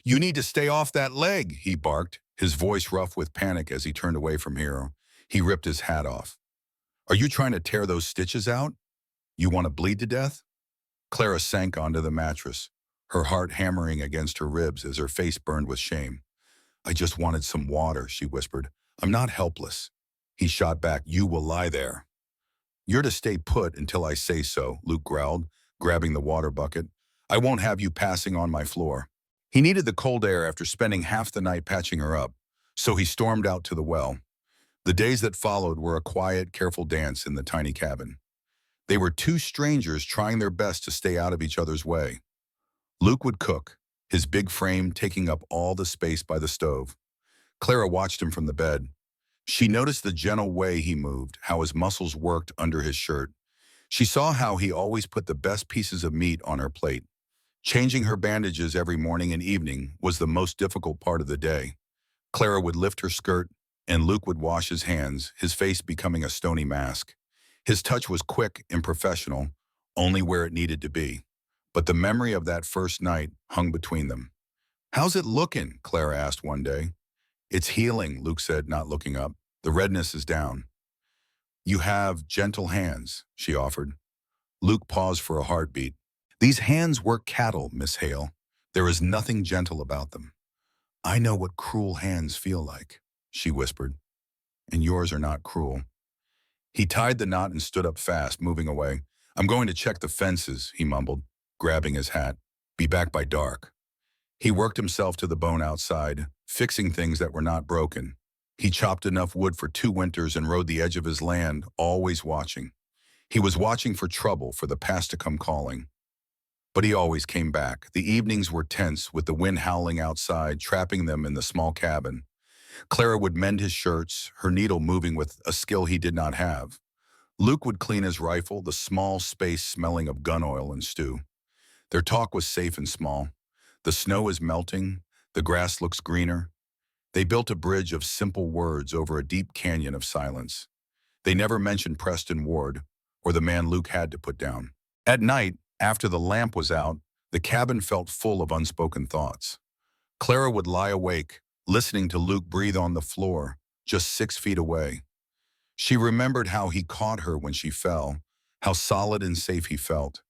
You need to stay off that leg, he barked, his voice rough with panic as he turned away from her. He ripped his hat off. Are you trying to tear those stitches out? You want to bleed to death? Clara sank onto the mattress, her heart hammering against her ribs as her face burned with shame. I just wanted some water, she whispered. I'm not helpless. He shot back. You will lie there. You're to stay put until I say so, Luke growled, grabbing the water bucket. I won't have you passing on my floor. He needed the cold air after spending half the night patching her up, so he stormed out to the well. The days that followed were a quiet, careful dance in the tiny cabin. They were 2 strangers trying their best to stay out of each other's way. Luke would cook, his big frame taking up all the space by the stove. Clara watched him from the bed. She noticed the gentle way he moved, how his muscles worked under his shirt. She saw how he always put the best pieces of meat on her plate. Changing her bandages every morning and evening was the most difficult part of the day. Clara would lift her skirt, and Luke would wash his hands, his face becoming a stony mask. His touch was quick and professional, only where it needed to be. But the memory of that first night hung between them. How's it looking? Clara asked one day. It's healing, Luke said, not looking up. The redness is down. You have gentle hands, she offered. Luke paused for a heartbeat. These hands work cattle, Miss Hale. There is nothing gentle about them. I know what cruel hands feel like, she whispered. And yours are not cruel. He tied the knot and stood up fast, moving away. I'm going to check the fences, he mumbled, grabbing his hat. Be back by dark. He worked himself to the bone outside, fixing things that were not broken. He chopped enough wood for 2 winters and rode the edge of his land, always watching. He was watching for trouble, for the past to come calling. But he always came back. The evenings were tense, with the wind howling outside, trapping them in the small cabin. Clara would mend his shirts, her needle moving with a skill he did not have. Luke would clean his rifle, the small space smelling of gun oil and stew. Their talk was safe and small. The snow is melting, the grass looks greener. They built a bridge of simple words over a deep canyon of silence. They never mentioned Preston Ward, or the man Luke had to put down. At night, after the lamp was out, the cabin felt full of unspoken thoughts. Clara would lie awake, listening to Luke breathe on the floor, just 6 feet away. She remembered how he caught her when she fell, how solid and safe he felt.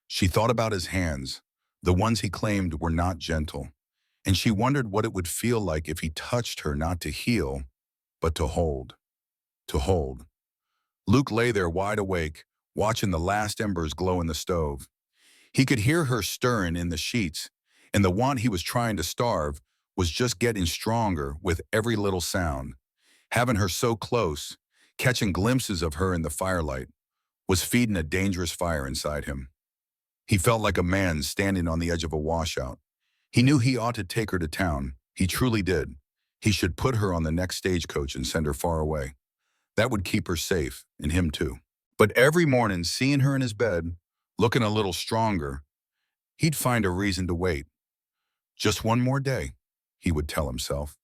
She thought about his hands, the ones he claimed were not gentle, and she wondered what it would feel like if he touched her not to heal, but to hold. To hold. Luke lay there wide awake, watching the last embers glow in the stove. He could hear her stirring in the sheets, and the one he was trying to starve was just getting stronger with every little sound. Having her so close, catching glimpses of her in the firelight, was feeding a dangerous fire inside him. He felt like a man standing on the edge of a washout. He knew he ought to take her to town. He truly did. He should put her on the next stagecoach and send her far away. That would keep her safe, and him too. But every morning, seeing her in his bed, looking a little stronger, he'd find a reason to wait. Just one more day, he would tell himself.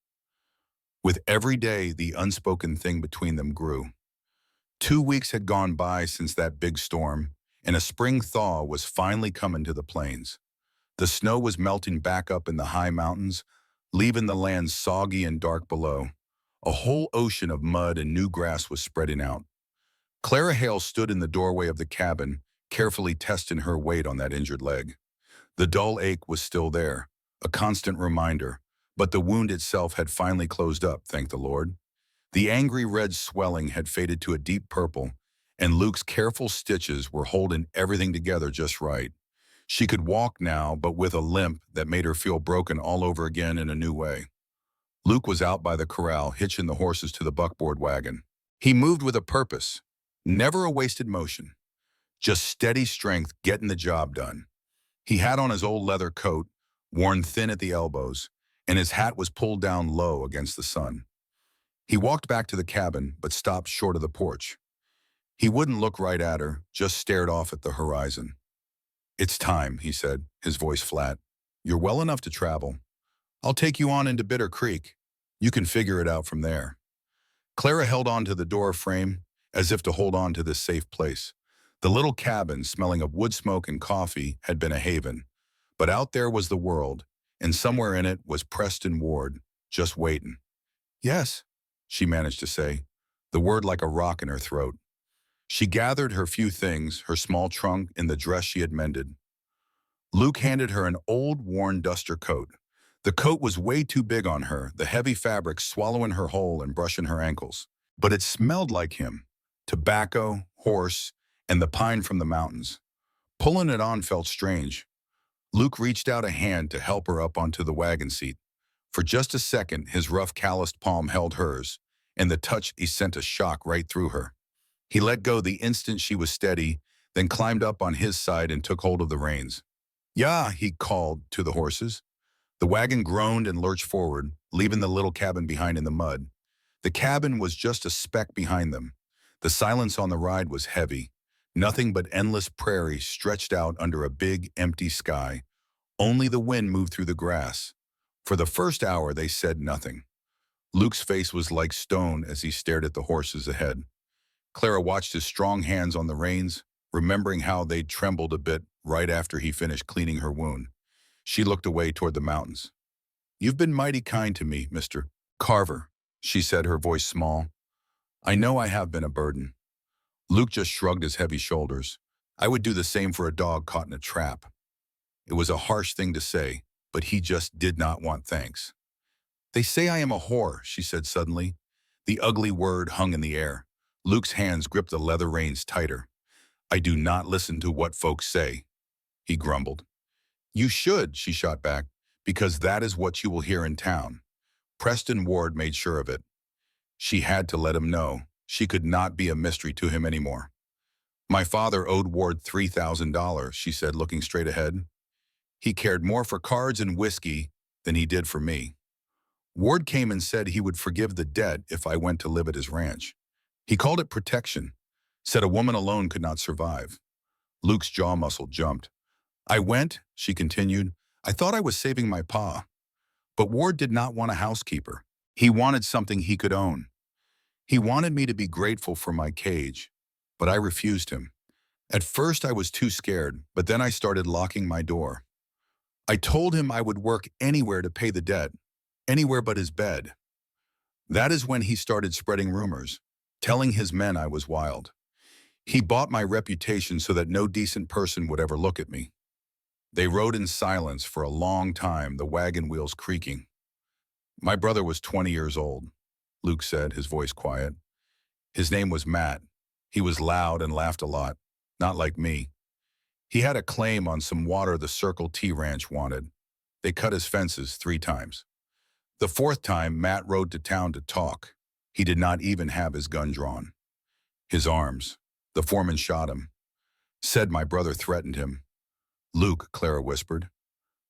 With every day, the unspoken thing between them grew. 2 weeks had gone by since that big storm, and a spring thaw was finally coming to the plains. The snow was melting back up in the high mountains, leaving the land soggy and dark below. A whole ocean of mud and new grass was spreading out. Clara Hale stood in the doorway of the cabin, carefully testing her weight on that injured leg. The dull ache was still there, a constant reminder, but the wound itself had finally closed up, thank the Lord. The angry red swelling had faded to a deep purple, and Luke's careful stitches were holding everything together just right. She could walk now, but with a limp that made her feel broken all over again in a new way. Luke was out by the corral, hitching the horses to the buckboard wagon. He moved with a purpose, never a wasted motion, just steady strength getting the job done. He had on his old leather coat, worn thin at the elbows, and his hat was pulled down low against the sun. He walked back to the cabin, but stopped short of the porch. He wouldn't look right at her, just stared off at the horizon. "It's time," he said, his voice flat. "You're well enough to travel. I'll take you on into Bitter Creek. You can figure it out from there." Clara held on to the door frame, as if to hold on to this safe place. The little cabin, smelling of wood smoke and coffee, had been a haven. But out there was the world, and somewhere in it was Preston Ward, just waiting. "Yes," she managed to say, the word like a rock in her throat. She gathered her few things, her small trunk and the dress she had mended. Luke handed her an old, worn duster coat. The coat was way too big on her, the heavy fabric swallowing her whole and brushing her ankles. But it smelled like him, tobacco, horse, and the pine from the mountains. Pulling it on felt strange. Luke reached out a hand to help her up onto the wagon seat. For just a second, his rough, calloused palm held hers, and the touch he sent a shock right through her. He let go the instant she was steady, then climbed up on his side and took hold of the reins. "Yeah," he called to the horses. The wagon groaned and lurched forward, leaving the little cabin behind in the mud. The cabin was just a speck behind them. The silence on the ride was heavy. Nothing but endless prairie stretched out under a big, empty sky. Only the wind moved through the grass. For the first hour, they said nothing. Luke's face was like stone as he stared at the horses ahead. Clara watched his strong hands on the reins, remembering how they'd trembled a bit right after he finished cleaning her wound. She looked away toward the mountains. "You've been mighty kind to me, Mr. Carver," she said, her voice small. "I know I have been a burden." Luke just shrugged his heavy shoulders. "I would do the same for a dog caught in a trap." It was a harsh thing to say, but he just did not want thanks. "They say I am a whore," she said suddenly. The ugly word hung in the air. Luke's hands gripped the leather reins tighter. "I do not listen to what folks say," he grumbled. "You should," she shot back, "because that is what you will hear in town." Preston Ward made sure of it. She had to let him know. She could not be a mystery to him anymore. "My father owed Ward $3,000, she said, looking straight ahead. "He cared more for cards and whiskey than he did for me. Ward came and said he would forgive the debt if I went to live at his ranch. He called it protection, said a woman alone could not survive." Luke's jaw muscle jumped. "I went," she continued. "I thought I was saving my pa. But Ward did not want a housekeeper. He wanted something he could own. He wanted me to be grateful for my cage, but I refused him. At first I was too scared, but then I started locking my door. I told him I would work anywhere to pay the debt, anywhere but his bed. That is when he started spreading rumors, telling his men I was wild. He bought my reputation so that no decent person would ever look at me. They rode in silence for a long time, the wagon wheels creaking. My brother was 20 years old, Luke said, his voice quiet. His name was Matt. He was loud and laughed a lot, not like me. He had a claim on some water the Circle T Ranch wanted. They cut his fences 3 times. The 4th time, Matt rode to town to talk. He did not even have his gun drawn. His arms. The foreman shot him. Said my brother threatened him. Luke, Clara whispered.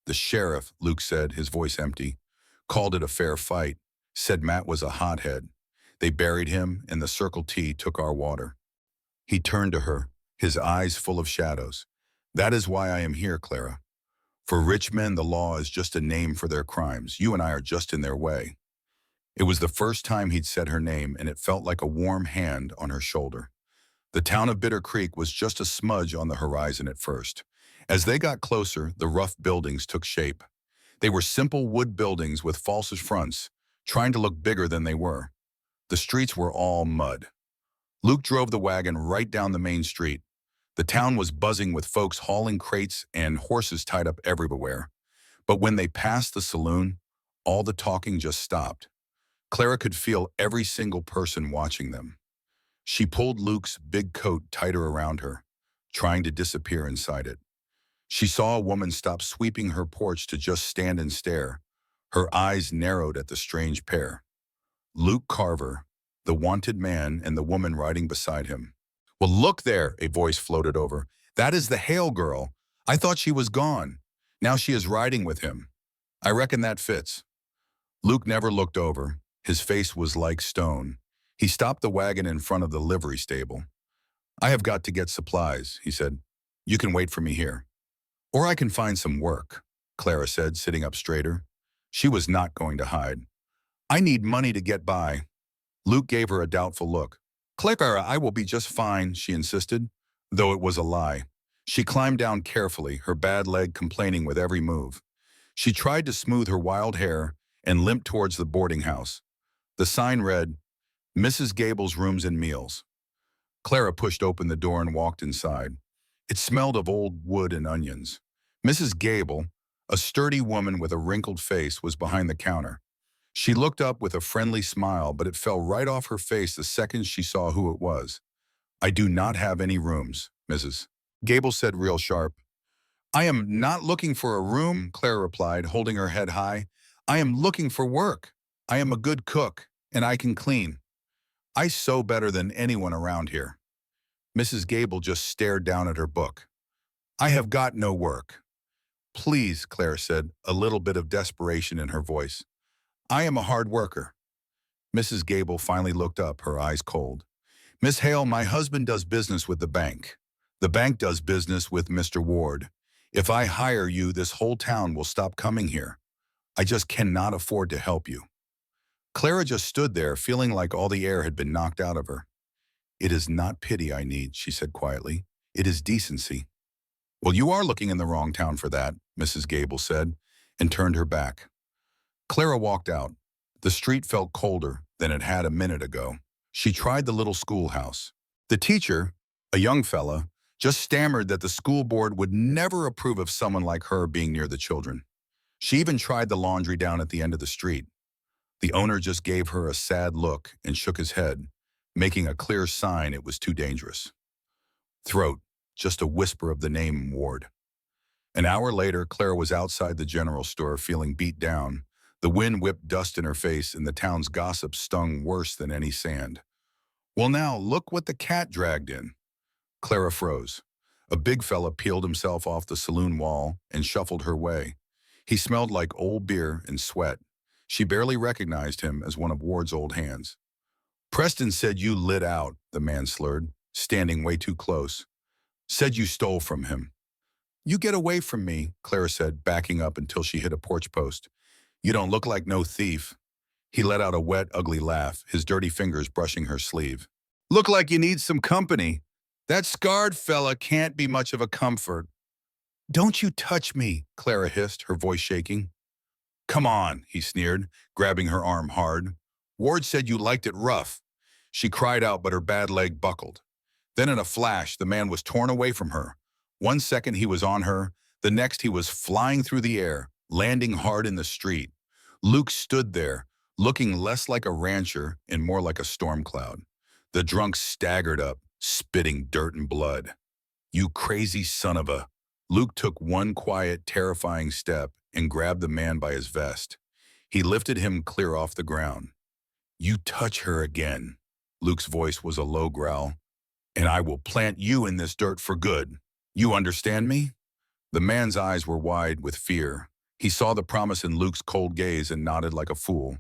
The sheriff, Luke said, his voice empty, called it a fair fight, said Matt was a hothead. They buried him, and the Circle T took our water. He turned to her, his eyes full of shadows. That is why I am here, Clara. For rich men, the law is just a name for their crimes. You and I are just in their way. It was the first time he'd said her name, and it felt like a warm hand on her shoulder. The town of Bitter Creek was just a smudge on the horizon at first. As they got closer, the rough buildings took shape. They were simple wood buildings with false fronts, trying to look bigger than they were. The streets were all mud. Luke drove the wagon right down the main street. The town was buzzing with folks hauling crates and horses tied up everywhere. But when they passed the saloon, all the talking just stopped. Clara could feel every single person watching them. She pulled Luke's big coat tighter around her, trying to disappear inside it. She saw a woman stop sweeping her porch to just stand and stare. Her eyes narrowed at the strange pair. Luke Carver, the wanted man, and the woman riding beside him. Well, look there, a voice floated over. That is the Hale girl. I thought she was gone. Now she is riding with him. I reckon that fits. Luke never looked over. His face was like stone. He stopped the wagon in front of the livery stable. I have got to get supplies, he said. You can wait for me here. Or I can find some work, Clara said, sitting up straighter. She was not going to hide. I need money to get by. Luke gave her a doubtful look. Clara, I will be just fine, she insisted, though it was a lie. She climbed down carefully, her bad leg complaining with every move. She tried to smooth her wild hair and limped towards the boarding house. The sign read, Mrs. Gable's Rooms and Meals. Clara pushed open the door and walked inside. It smelled of old wood and onions. Mrs. Gable, a sturdy woman with a wrinkled face, was behind the counter. She looked up with a friendly smile, but it fell right off her face the second she saw who it was. I do not have any rooms, Mrs. Gable said real sharp. I am not looking for a room, Clara replied, holding her head high. I am looking for work. I am a good cook, and I can clean. I sew better than anyone around here. Mrs. Gable just stared down at her book. I have got no work. Please, Clara said, a little bit of desperation in her voice. I am a hard worker. Mrs. Gable finally looked up, her eyes cold. Miss Hale, my husband does business with the bank. The bank does business with Mr. Ward. If I hire you, this whole town will stop coming here. I just cannot afford to help you. Clara just stood there, feeling like all the air had been knocked out of her. It is not pity I need, she said quietly. It is decency. Well, you are looking in the wrong town for that, Mrs. Gable said, and turned her back. Clara walked out. The street felt colder than it had a minute ago. She tried the little schoolhouse. The teacher, a young fella, just stammered that the school board would never approve of someone like her being near the children. She even tried the laundry down at the end of the street. The owner just gave her a sad look and shook his head, making a clear sign it was too dangerous. Throat, just a whisper of the name Ward. An hour later, Clara was outside the general store feeling beat down. The wind whipped dust in her face and the town's gossip stung worse than any sand. Well now, look what the cat dragged in. Clara froze. A big fella peeled himself off the saloon wall and shuffled her way. He smelled like old beer and sweat. She barely recognized him as one of Ward's old hands. Preston said you lit out, the man slurred, standing way too close. Said you stole from him. You get away from me, Clara said, backing up until she hit a porch post. You don't look like no thief. He let out a wet, ugly laugh, his dirty fingers brushing her sleeve. Look like you need some company. That scarred fella can't be much of a comfort. Don't you touch me, Clara hissed, her voice shaking. Come on, he sneered, grabbing her arm hard. Ward said you liked it rough. She cried out, but her bad leg buckled. Then in a flash, the man was torn away from her. One second he was on her, the next he was flying through the air, landing hard in the street. Luke stood there, looking less like a rancher and more like a storm cloud. The drunk staggered up, spitting dirt and blood. "You crazy son of a..." Luke took one quiet, terrifying step and grabbed the man by his vest. He lifted him clear off the ground. "You touch her again." Luke's voice was a low growl. "And I will plant you in this dirt for good. You understand me?" The man's eyes were wide with fear. He saw the promise in Luke's cold gaze and nodded like a fool.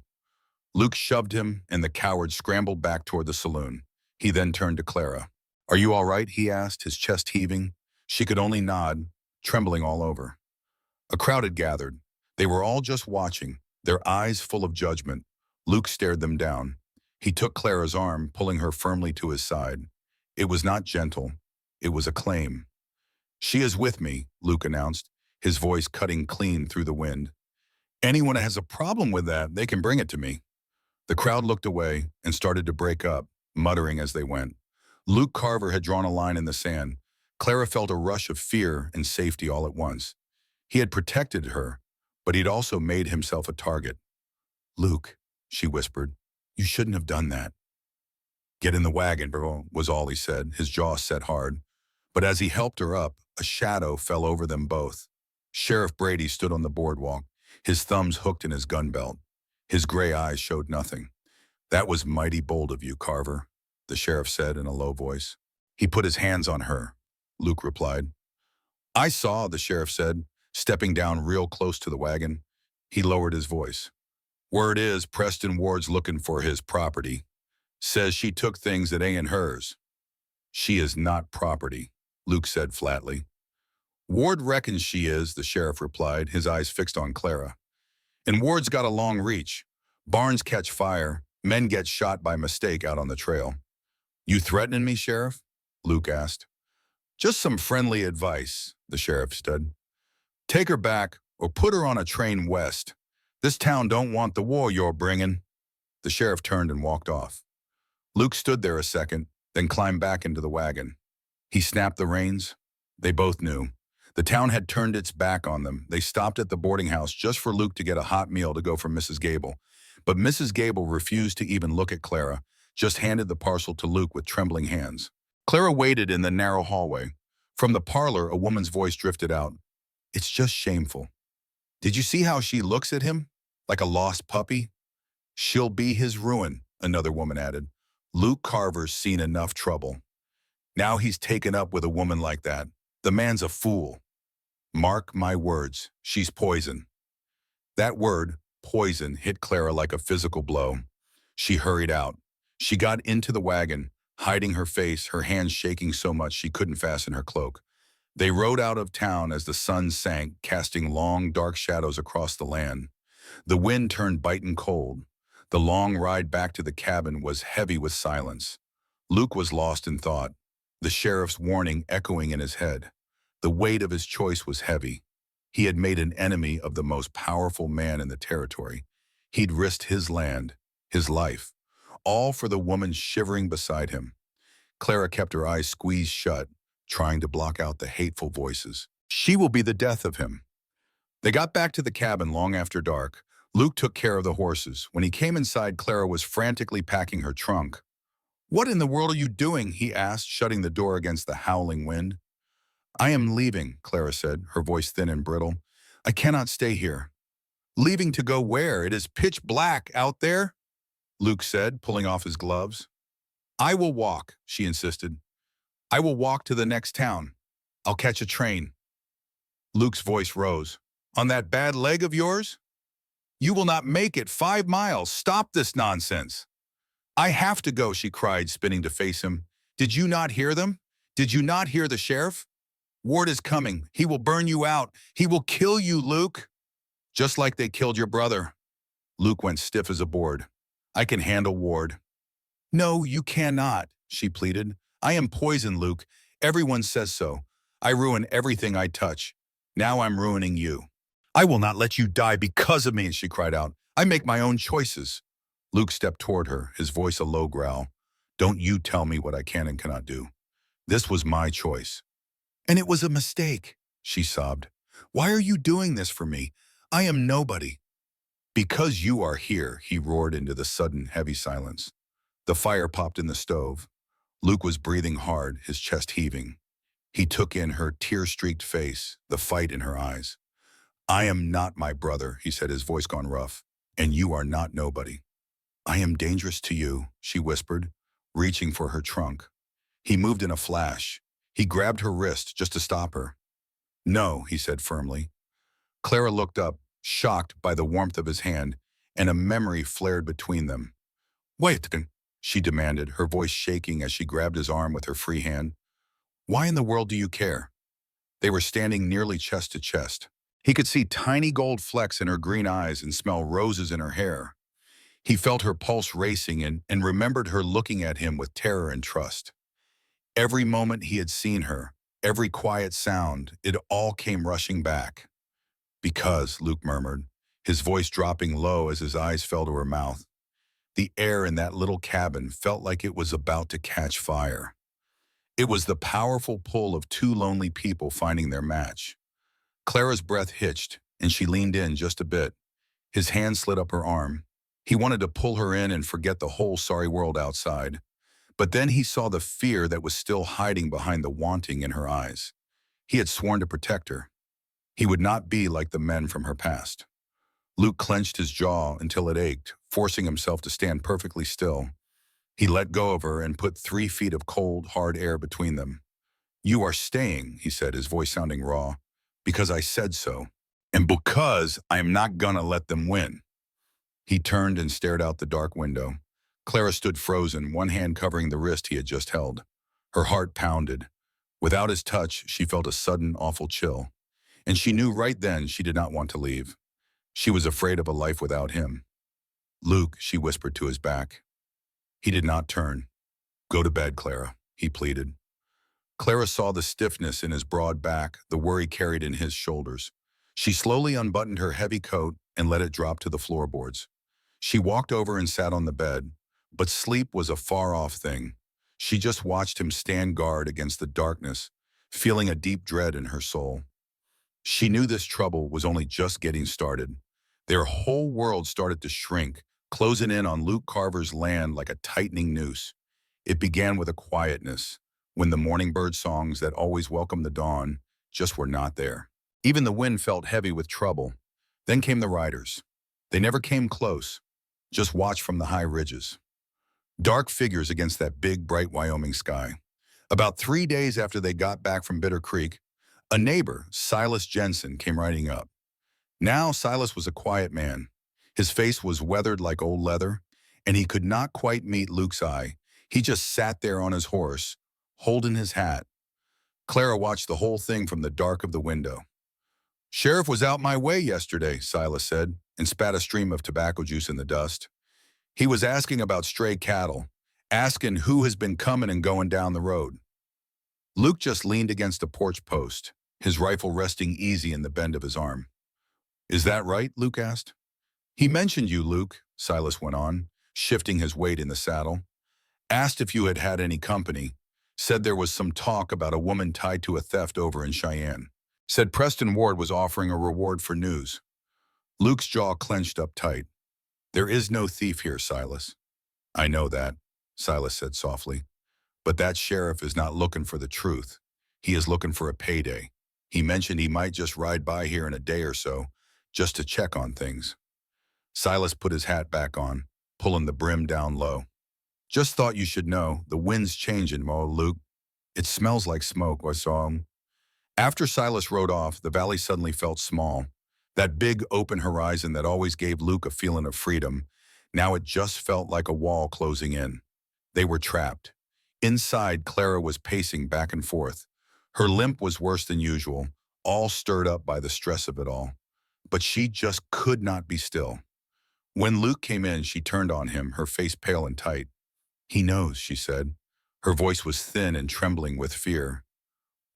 Luke shoved him, and the coward scrambled back toward the saloon. He then turned to Clara. "Are you all right?" he asked, his chest heaving. She could only nod, trembling all over. A crowd had gathered. They were all just watching, their eyes full of judgment. Luke stared them down. He took Clara's arm, pulling her firmly to his side. It was not gentle. It was a claim. "She is with me," Luke announced, his voice cutting clean through the wind. "Anyone that has a problem with that, they can bring it to me." The crowd looked away and started to break up, muttering as they went. Luke Carver had drawn a line in the sand. Clara felt a rush of fear and safety all at once. He had protected her, but he'd also made himself a target. "Luke," she whispered, "you shouldn't have done that." "Get in the wagon, bro," was all he said, his jaw set hard. But as he helped her up, a shadow fell over them both. Sheriff Brady stood on the boardwalk, his thumbs hooked in his gun belt. His gray eyes showed nothing. "That was mighty bold of you, Carver," the sheriff said in a low voice. "He put his hands on her," Luke replied. "I saw," the sheriff said, stepping down real close to the wagon. He lowered his voice. "Word is Preston Ward's looking for his property. Says she took things that ain't hers." "She is not property," Luke said flatly. "Ward reckons she is," the sheriff replied, his eyes fixed on Clara. "And Ward's got a long reach. Barns catch fire, men get shot by mistake out on the trail." "You threatening me, Sheriff?" Luke asked. "Just some friendly advice," the sheriff said. "Take her back or put her on a train west. This town don't want the war you're bringing." The sheriff turned and walked off. Luke stood there a second, then climbed back into the wagon. He snapped the reins. They both knew. The town had turned its back on them. They stopped at the boarding house just for Luke to get a hot meal to go from Mrs. Gable. But Mrs. Gable refused to even look at Clara, just handed the parcel to Luke with trembling hands. Clara waited in the narrow hallway. From the parlor, a woman's voice drifted out. "It's just shameful. Did you see how she looks at him? Like a lost puppy?" "She'll be his ruin," another woman added. "Luke Carver's seen enough trouble. Now he's taken up with a woman like that. The man's a fool. Mark my words, she's poison." That word, poison, hit Clara like a physical blow. She hurried out. She got into the wagon, hiding her face, her hands shaking so much she couldn't fasten her cloak. They rode out of town as the sun sank, casting long, dark shadows across the land. The wind turned biting cold. The long ride back to the cabin was heavy with silence. Luke was lost in thought, the sheriff's warning echoing in his head. The weight of his choice was heavy. He had made an enemy of the most powerful man in the territory. He'd risked his land, his life, all for the woman shivering beside him. Clara kept her eyes squeezed shut, trying to block out the hateful voices. She will be the death of him. They got back to the cabin long after dark. Luke took care of the horses. When he came inside, Clara was frantically packing her trunk. "What in the world are you doing?" he asked, shutting the door against the howling wind. "I am leaving," Clara said, her voice thin and brittle. "I cannot stay here." "Leaving to go where? It is pitch black out there," Luke said, pulling off his gloves. "I will walk," she insisted. "I will walk to the next town. I'll catch a train." Luke's voice rose. "On that bad leg of yours? You will not make it 5 miles. Stop this nonsense." "I have to go," she cried, spinning to face him. "Did you not hear them? Did you not hear the sheriff? Ward is coming. He will burn you out. He will kill you, Luke." "Just like they killed your brother." Luke went stiff as a board. "I can handle Ward." "No, you cannot," she pleaded. "I am poison, Luke. Everyone says so. I ruin everything I touch. Now I'm ruining you." "I will not let you die because of me," she cried out. "I make my own choices." Luke stepped toward her, his voice a low growl. "Don't you tell me what I can and cannot do." This was my choice. And it was a mistake, she sobbed. Why are you doing this for me? I am nobody. Because you are here, he roared into the sudden, heavy silence. The fire popped in the stove. Luke was breathing hard, his chest heaving. He took in her tear-streaked face, the fight in her eyes. I am not my brother, he said, his voice gone rough. And you are not nobody. I am dangerous to you, she whispered, reaching for her trunk. He moved in a flash. He grabbed her wrist just to stop her. No, he said firmly. Clara looked up, shocked by the warmth of his hand, and a memory flared between them. Wait, she demanded, her voice shaking as she grabbed his arm with her free hand. Why in the world do you care? They were standing nearly chest to chest. He could see tiny gold flecks in her green eyes and smell roses in her hair. He felt her pulse racing and remembered her looking at him with terror and trust. Every moment he had seen her, every quiet sound, it all came rushing back. Because, Luke murmured, his voice dropping low as his eyes fell to her mouth. The air in that little cabin felt like it was about to catch fire. It was the powerful pull of two lonely people finding their match. Clara's breath hitched, and she leaned in just a bit. His hand slid up her arm. He wanted to pull her in and forget the whole sorry world outside. But then he saw the fear that was still hiding behind the wanting in her eyes. He had sworn to protect her. He would not be like the men from her past. Luke clenched his jaw until it ached, forcing himself to stand perfectly still. He let go of her and put 3 feet of cold, hard air between them. You are staying, he said, his voice sounding raw, because I said so, and because I am not gonna let them win. He turned and stared out the dark window. Clara stood frozen, one hand covering the wrist he had just held. Her heart pounded. Without his touch, she felt a sudden, awful chill. And she knew right then she did not want to leave. She was afraid of a life without him. Luke, she whispered to his back. He did not turn. Go to bed, Clara, he pleaded. Clara saw the stiffness in his broad back, the worry carried in his shoulders. She slowly unbuttoned her heavy coat and let it drop to the floorboards. She walked over and sat on the bed, but sleep was a far-off thing. She just watched him stand guard against the darkness, feeling a deep dread in her soul. She knew this trouble was only just getting started. Their whole world started to shrink, closing in on Luke Carver's land like a tightening noose. It began with a quietness, when the morning bird songs that always welcomed the dawn just were not there. Even the wind felt heavy with trouble. Then came the riders. They never came close, just watched from the high ridges. Dark figures against that big, bright Wyoming sky. About 3 days after they got back from Bitter Creek, a neighbor, Silas Jensen, came riding up. Now Silas was a quiet man. His face was weathered like old leather, and he could not quite meet Luke's eye. He just sat there on his horse, holding his hat. Clara watched the whole thing from the dark of the window. Sheriff was out my way yesterday, Silas said, and spat a stream of tobacco juice in the dust. He was asking about stray cattle, asking who has been coming and going down the road. Luke just leaned against a porch post, his rifle resting easy in the bend of his arm. Is that right? Luke asked. He mentioned you, Luke, Silas went on, shifting his weight in the saddle. Asked if you had had any company. Said there was some talk about a woman tied to a theft over in Cheyenne. Said Preston Ward was offering a reward for news. Luke's jaw clenched up tight. There is no thief here, Silas. I know that, Silas said softly. But that sheriff is not looking for the truth. He is looking for a payday. He mentioned he might just ride by here in a day or so, just to check on things. Silas put his hat back on, pulling the brim down low. Just thought you should know, the wind's changing, Luke. It smells like smoke, or so. After Silas rode off, the valley suddenly felt small. That big open horizon that always gave Luke a feeling of freedom, now it just felt like a wall closing in. They were trapped. Inside, Clara was pacing back and forth. Her limp was worse than usual, all stirred up by the stress of it all. But she just could not be still. When Luke came in, she turned on him, her face pale and tight. He knows, she said. Her voice was thin and trembling with fear.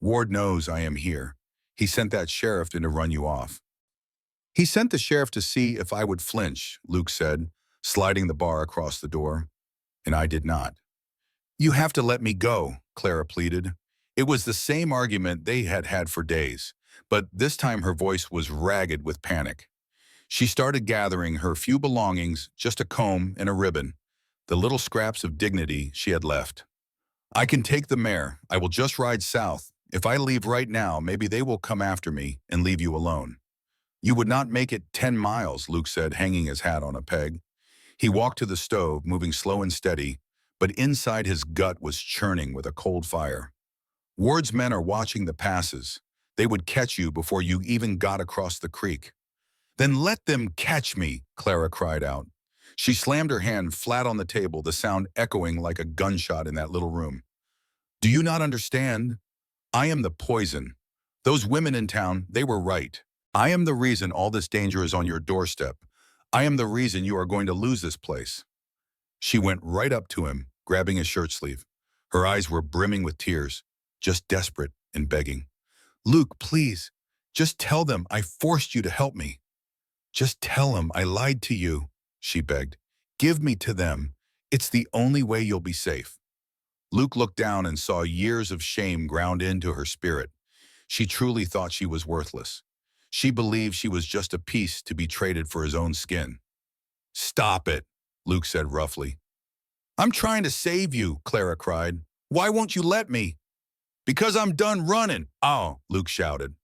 Ward knows I am here. He sent that sheriff in to run you off. He sent the sheriff to see if I would flinch, Luke said, sliding the bar across the door. And I did not. You have to let me go, Clara pleaded. It was the same argument they had had for days, but this time her voice was ragged with panic. She started gathering her few belongings, just a comb and a ribbon, the little scraps of dignity she had left. I can take the mare. I will just ride south. If I leave right now, maybe they will come after me and leave you alone. You would not make it 10 miles, Luke said, hanging his hat on a peg. He walked to the stove, moving slow and steady, but inside his gut was churning with a cold fire. Ward's men are watching the passes. They would catch you before you even got across the creek. Then let them catch me, Clara cried out. She slammed her hand flat on the table, the sound echoing like a gunshot in that little room. Do you not understand? I am the poison. Those women in town, they were right. I am the reason all this danger is on your doorstep. I am the reason you are going to lose this place. She went right up to him, grabbing his shirt sleeve. Her eyes were brimming with tears, just desperate and begging. Luke, please, just tell them I forced you to help me. Just tell them I lied to you, she begged. Give me to them. It's the only way you'll be safe. Luke looked down and saw years of shame ground into her spirit. She truly thought she was worthless. She believed she was just a piece to be traded for his own skin. Stop it, Luke said roughly. I'm trying to save you, Clara cried. Why won't you let me? Because I'm done running. Oh, Luke shouted.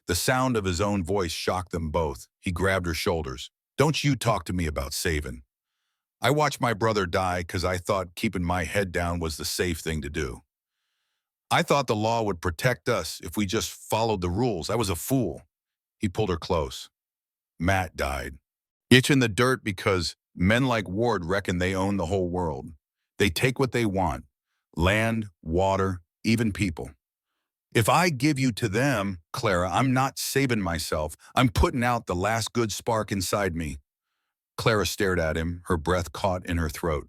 The sound of his own voice shocked them both. He grabbed her shoulders. Don't you talk to me about saving. I watched my brother die because I thought keeping my head down was the safe thing to do. I thought the law would protect us if we just followed the rules. I was a fool. He pulled her close. Matt died. Itch in the dirt because men like Ward reckon they own the whole world. They take what they want. Land, water, even people. If I give you to them, Clara, I'm not saving myself. I'm putting out the last good spark inside me. Clara stared at him, her breath caught in her throat.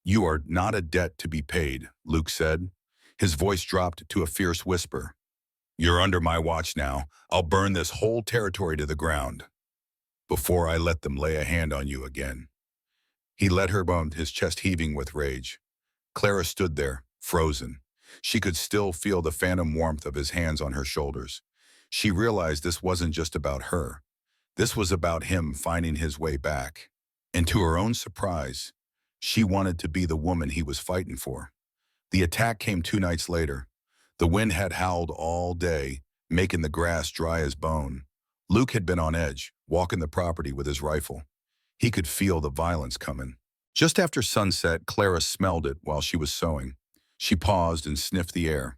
You are not a debt to be paid, Luke said. His voice dropped to a fierce whisper. You're under my watch now. I'll burn this whole territory to the ground before I let them lay a hand on you again. He let her bump, his chest heaving with rage. Clara stood there, frozen. She could still feel the phantom warmth of his hands on her shoulders. She realized this wasn't just about her. This was about him finding his way back. And to her own surprise, she wanted to be the woman he was fighting for. The attack came 2 nights later. The wind had howled all day, making the grass dry as bone. Luke had been on edge, walking the property with his rifle. He could feel the violence coming. Just after sunset, Clara smelled it while she was sewing. She paused and sniffed the air.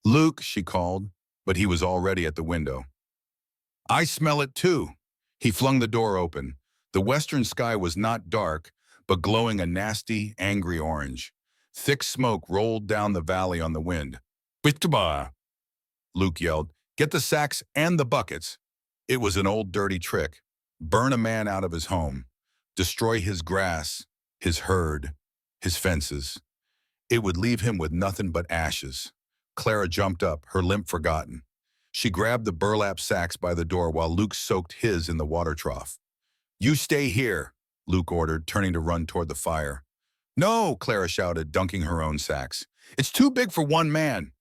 Luke, she called, but he was already at the window. I smell it too. He flung the door open. The western sky was not dark, but glowing a nasty, angry orange. Thick smoke rolled down the valley on the wind. Bitba! Luke yelled, get the sacks and the buckets. It was an old dirty trick. Burn a man out of his home. Destroy his grass, his herd, his fences. It would leave him with nothing but ashes. Clara jumped up, her limp forgotten. She grabbed the burlap sacks by the door while Luke soaked his in the water trough. You stay here, Luke ordered, turning to run toward the fire. No, Clara shouted, dunking her own sacks. It's too big for one man.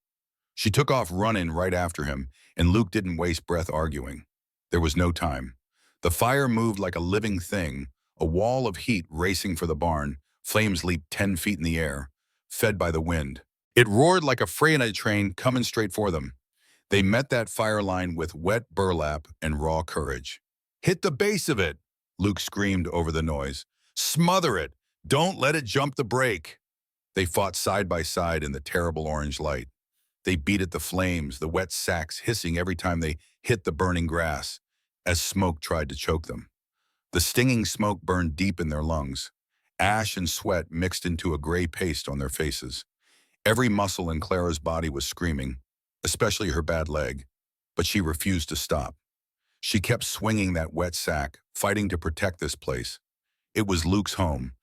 She took off running right after him, and Luke didn't waste breath arguing. There was no time. The fire moved like a living thing, a wall of heat racing for the barn. Flames leaped 10 feet in the air, fed by the wind. It roared like a freight train coming straight for them. They met that fire line with wet burlap and raw courage. Hit the base of it, Luke screamed over the noise. Smother it. Don't let it jump the break. They fought side by side in the terrible orange light. They beat at the flames, the wet sacks hissing every time they hit the burning grass, as smoke tried to choke them. The stinging smoke burned deep in their lungs. Ash and sweat mixed into a gray paste on their faces. Every muscle in Clara's body was screaming, especially her bad leg, but she refused to stop. She kept swinging that wet sack, fighting to protect this place. It was Luke's home,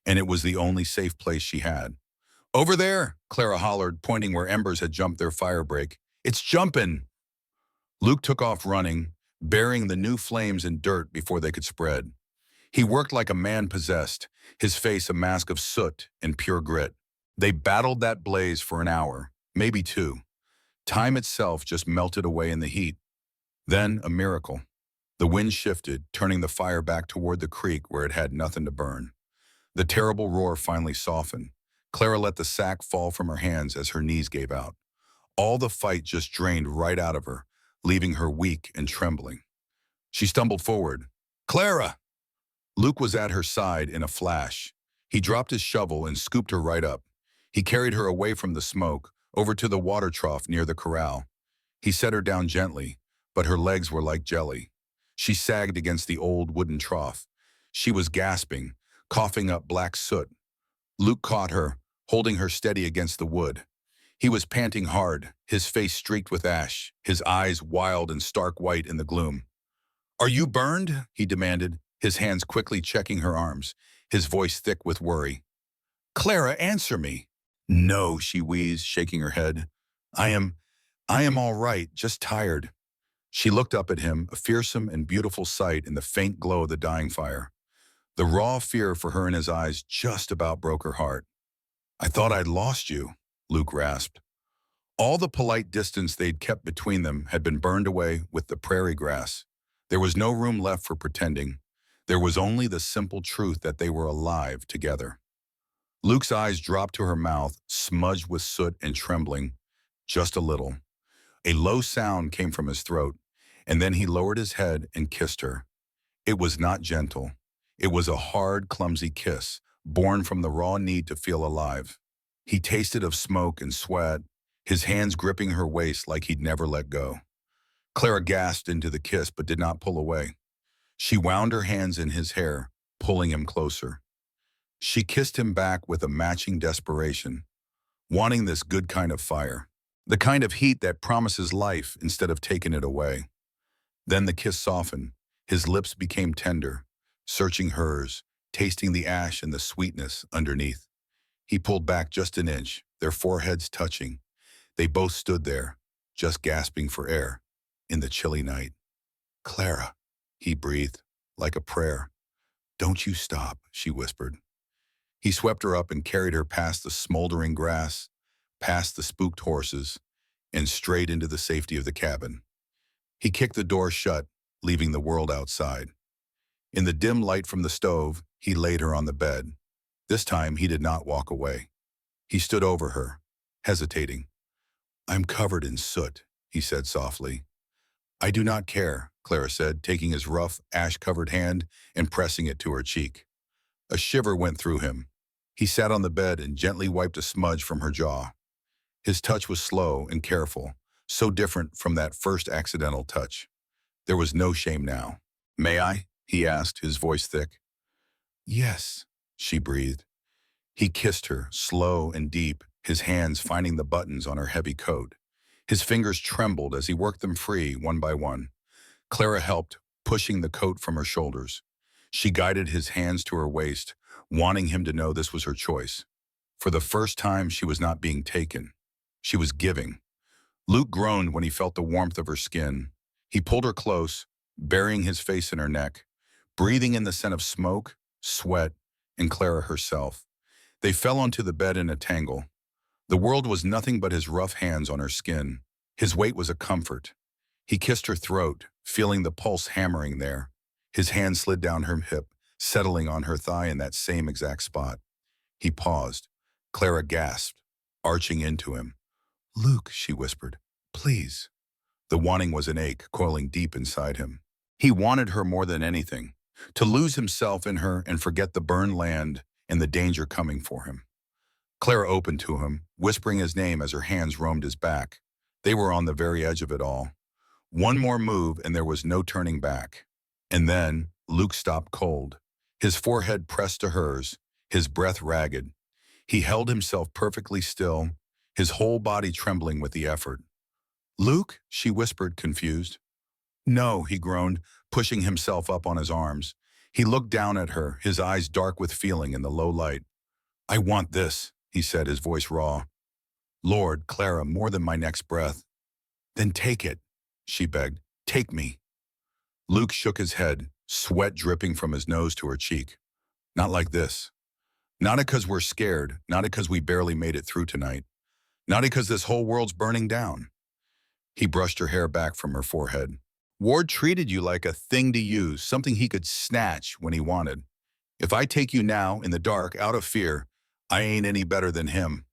and it was the only safe place she had. Over there, Clara hollered, pointing where embers had jumped their fire break. It's jumping! Luke took off running, burying the new flames in dirt before they could spread. He worked like a man possessed, his face a mask of soot and pure grit. They battled that blaze for an hour, maybe two. Time itself just melted away in the heat. Then, a miracle. The wind shifted, turning the fire back toward the creek where it had nothing to burn. The terrible roar finally softened. Clara let the sack fall from her hands as her knees gave out. All the fight just drained right out of her, leaving her weak and trembling. She stumbled forward. "Clara!" Luke was at her side in a flash. He dropped his shovel and scooped her right up. He carried her away from the smoke, over to the water trough near the corral. He set her down gently, but her legs were like jelly. She sagged against the old wooden trough. She was gasping, coughing up black soot. Luke caught her, holding her steady against the wood. He was panting hard, his face streaked with ash, his eyes wild and stark white in the gloom. "Are you burned?" he demanded, his hands quickly checking her arms, his voice thick with worry. "Clara, answer me." "No," she wheezed, shaking her head. I am all right, just tired." She looked up at him, a fearsome and beautiful sight in the faint glow of the dying fire. The raw fear for her in his eyes just about broke her heart. "I thought I'd lost you," Luke rasped. All the polite distance they'd kept between them had been burned away with the prairie grass. There was no room left for pretending. There was only the simple truth that they were alive together. Luke's eyes dropped to her mouth, smudged with soot and trembling, just a little. A low sound came from his throat, and then he lowered his head and kissed her. It was not gentle. It was a hard, clumsy kiss, born from the raw need to feel alive. He tasted of smoke and sweat, his hands gripping her waist like he'd never let go. Clara gasped into the kiss but did not pull away. She wound her hands in his hair, pulling him closer. She kissed him back with a matching desperation, wanting this good kind of fire, the kind of heat that promises life instead of taking it away. Then the kiss softened. His lips became tender, searching hers, tasting the ash and the sweetness underneath. He pulled back just an inch, their foreheads touching. They both stood there, just gasping for air, in the chilly night. "Clara," he breathed, like a prayer. "Don't you stop," she whispered. He swept her up and carried her past the smoldering grass, past the spooked horses, and straight into the safety of the cabin. He kicked the door shut, leaving the world outside. In the dim light from the stove, he laid her on the bed. This time, he did not walk away. He stood over her, hesitating. "I'm covered in soot," he said softly. "I do not care," Clara said, taking his rough, ash-covered hand and pressing it to her cheek. A shiver went through him. He sat on the bed and gently wiped a smudge from her jaw. His touch was slow and careful, so different from that first accidental touch. There was no shame now. "May I?" he asked, his voice thick. "Yes," she breathed. He kissed her, slow and deep, his hands finding the buttons on her heavy coat. His fingers trembled as he worked them free, one by one. Clara helped, pushing the coat from her shoulders. She guided his hands to her waist, wanting him to know this was her choice. For the first time, she was not being taken. She was giving. Luke groaned when he felt the warmth of her skin. He pulled her close, burying his face in her neck, breathing in the scent of smoke, sweat, and Clara herself. They fell onto the bed in a tangle. The world was nothing but his rough hands on her skin. His weight was a comfort. He kissed her throat, feeling the pulse hammering there. His hand slid down her hip, settling on her thigh in that same exact spot. He paused. Clara gasped, arching into him. "Luke," she whispered, "please." The wanting was an ache coiling deep inside him. He wanted her more than anything, to lose himself in her and forget the burned land and the danger coming for him. Clara opened to him, whispering his name as her hands roamed his back. They were on the very edge of it all. One more move and there was no turning back. And then Luke stopped cold, his forehead pressed to hers, his breath ragged. He held himself perfectly still, his whole body trembling with the effort. "Luke?" she whispered, confused. "No," he groaned, pushing himself up on his arms. He looked down at her, his eyes dark with feeling in the low light. "I want this," he said, his voice raw. "Lord, Clara, more than my next breath." "Then take it," she begged. "Take me." Luke shook his head, sweat dripping from his nose to her cheek. "Not like this." Not because we're scared, not because we barely made it through tonight, not because this whole world's burning down. He brushed her hair back from her forehead. Ward treated you like a thing to use, something he could snatch when he wanted. If I take you now, in the dark, out of fear, I ain't any better than him.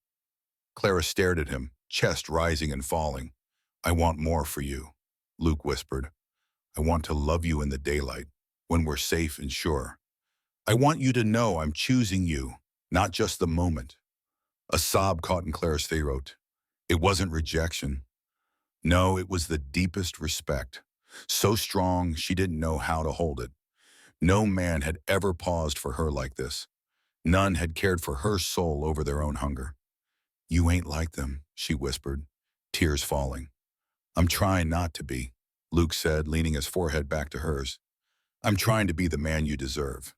Clara stared at him, chest rising and falling. I want more for you, Luke whispered. I want to love you in the daylight, when we're safe and sure. I want you to know I'm choosing you, not just the moment. A sob caught in Clara's throat. It wasn't rejection. No, it was the deepest respect. So strong she didn't know how to hold it. No man had ever paused for her like this. None had cared for her soul over their own hunger. You ain't like them, she whispered, tears falling. I'm trying not to be, Luke said, leaning his forehead back to hers. I'm trying to be the man you deserve.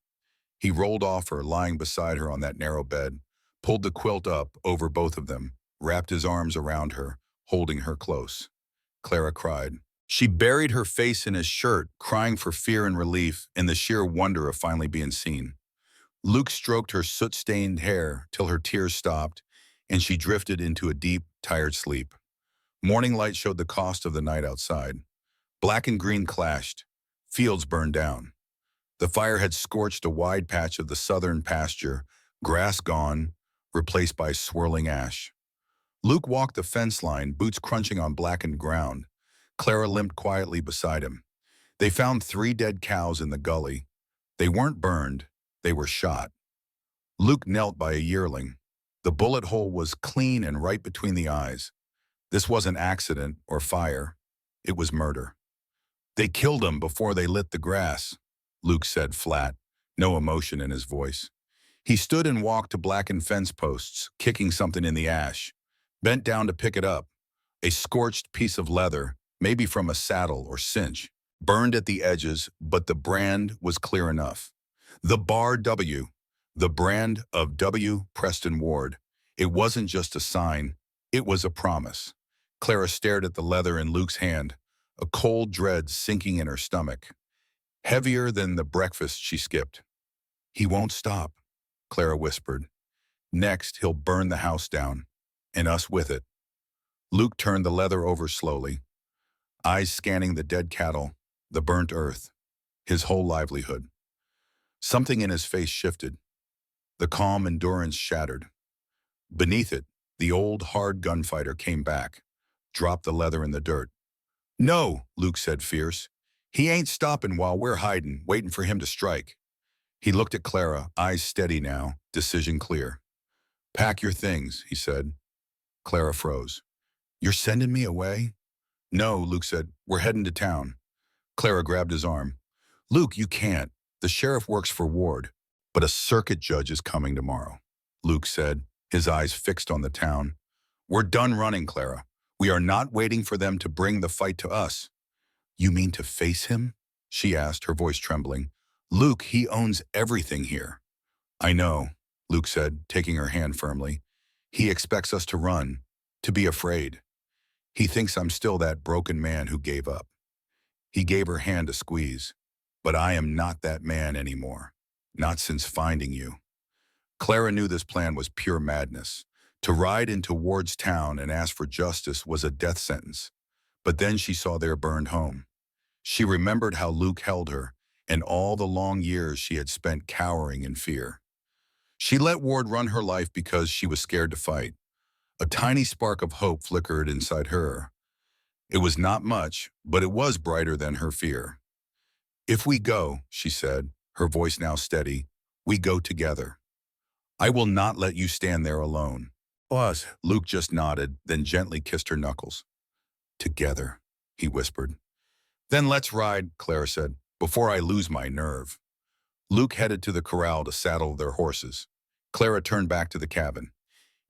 He rolled off her, lying beside her on that narrow bed, pulled the quilt up over both of them, wrapped his arms around her, holding her close. Clara cried. She buried her face in his shirt, crying for fear and relief and the sheer wonder of finally being seen. Luke stroked her soot-stained hair till her tears stopped, and she drifted into a deep, tired sleep. Morning light showed the cost of the night outside. Black and green clashed. Fields burned down. The fire had scorched a wide patch of the southern pasture, grass gone, replaced by swirling ash. Luke walked the fence line, boots crunching on blackened ground. Clara limped quietly beside him. They found 3 dead cows in the gully. They weren't burned, they were shot. Luke knelt by a yearling. The bullet hole was clean and right between the eyes. This wasn't accident or fire. It was murder. They killed him before they lit the grass, Luke said flat, no emotion in his voice. He stood and walked to blackened fence posts, kicking something in the ash. Bent down to pick it up. A scorched piece of leather, maybe from a saddle or cinch, burned at the edges, but the brand was clear enough. The bar W, the brand of W. Preston Ward. It wasn't just a sign, it was a promise. Clara stared at the leather in Luke's hand, a cold dread sinking in her stomach, heavier than the breakfast she skipped. He won't stop, Clara whispered. Next, he'll burn the house down, and us with it. Luke turned the leather over slowly, eyes scanning the dead cattle, the burnt earth, his whole livelihood. Something in his face shifted. The calm endurance shattered. Beneath it, the old, hard gunfighter came back, dropped the leather in the dirt. No, Luke said fierce. He ain't stopping while we're hiding, waiting for him to strike. He looked at Clara, eyes steady now, decision clear. Pack your things, he said. Clara froze. You're sending me away? No, Luke said. We're heading to town. Clara grabbed his arm. Luke, you can't. The sheriff works for Ward, but a circuit judge is coming tomorrow, Luke said, his eyes fixed on the town. We're done running, Clara. We are not waiting for them to bring the fight to us. You mean to face him? She asked, her voice trembling. Luke, he owns everything here. I know, Luke said, taking her hand firmly. He expects us to run, to be afraid. He thinks I'm still that broken man who gave up. He gave her hand a squeeze. But I am not that man anymore. Not since finding you. Clara knew this plan was pure madness. To ride into Ward's town and ask for justice was a death sentence. But then she saw their burned home. She remembered how Luke held her and all the long years she had spent cowering in fear. She let Ward run her life because she was scared to fight. A tiny spark of hope flickered inside her. It was not much, but it was brighter than her fear. If we go, she said, her voice now steady, we go together. I will not let you stand there alone. Us, Luke just nodded, then gently kissed her knuckles. Together, he whispered. Then let's ride, Clara said, before I lose my nerve. Luke headed to the corral to saddle their horses. Clara turned back to the cabin.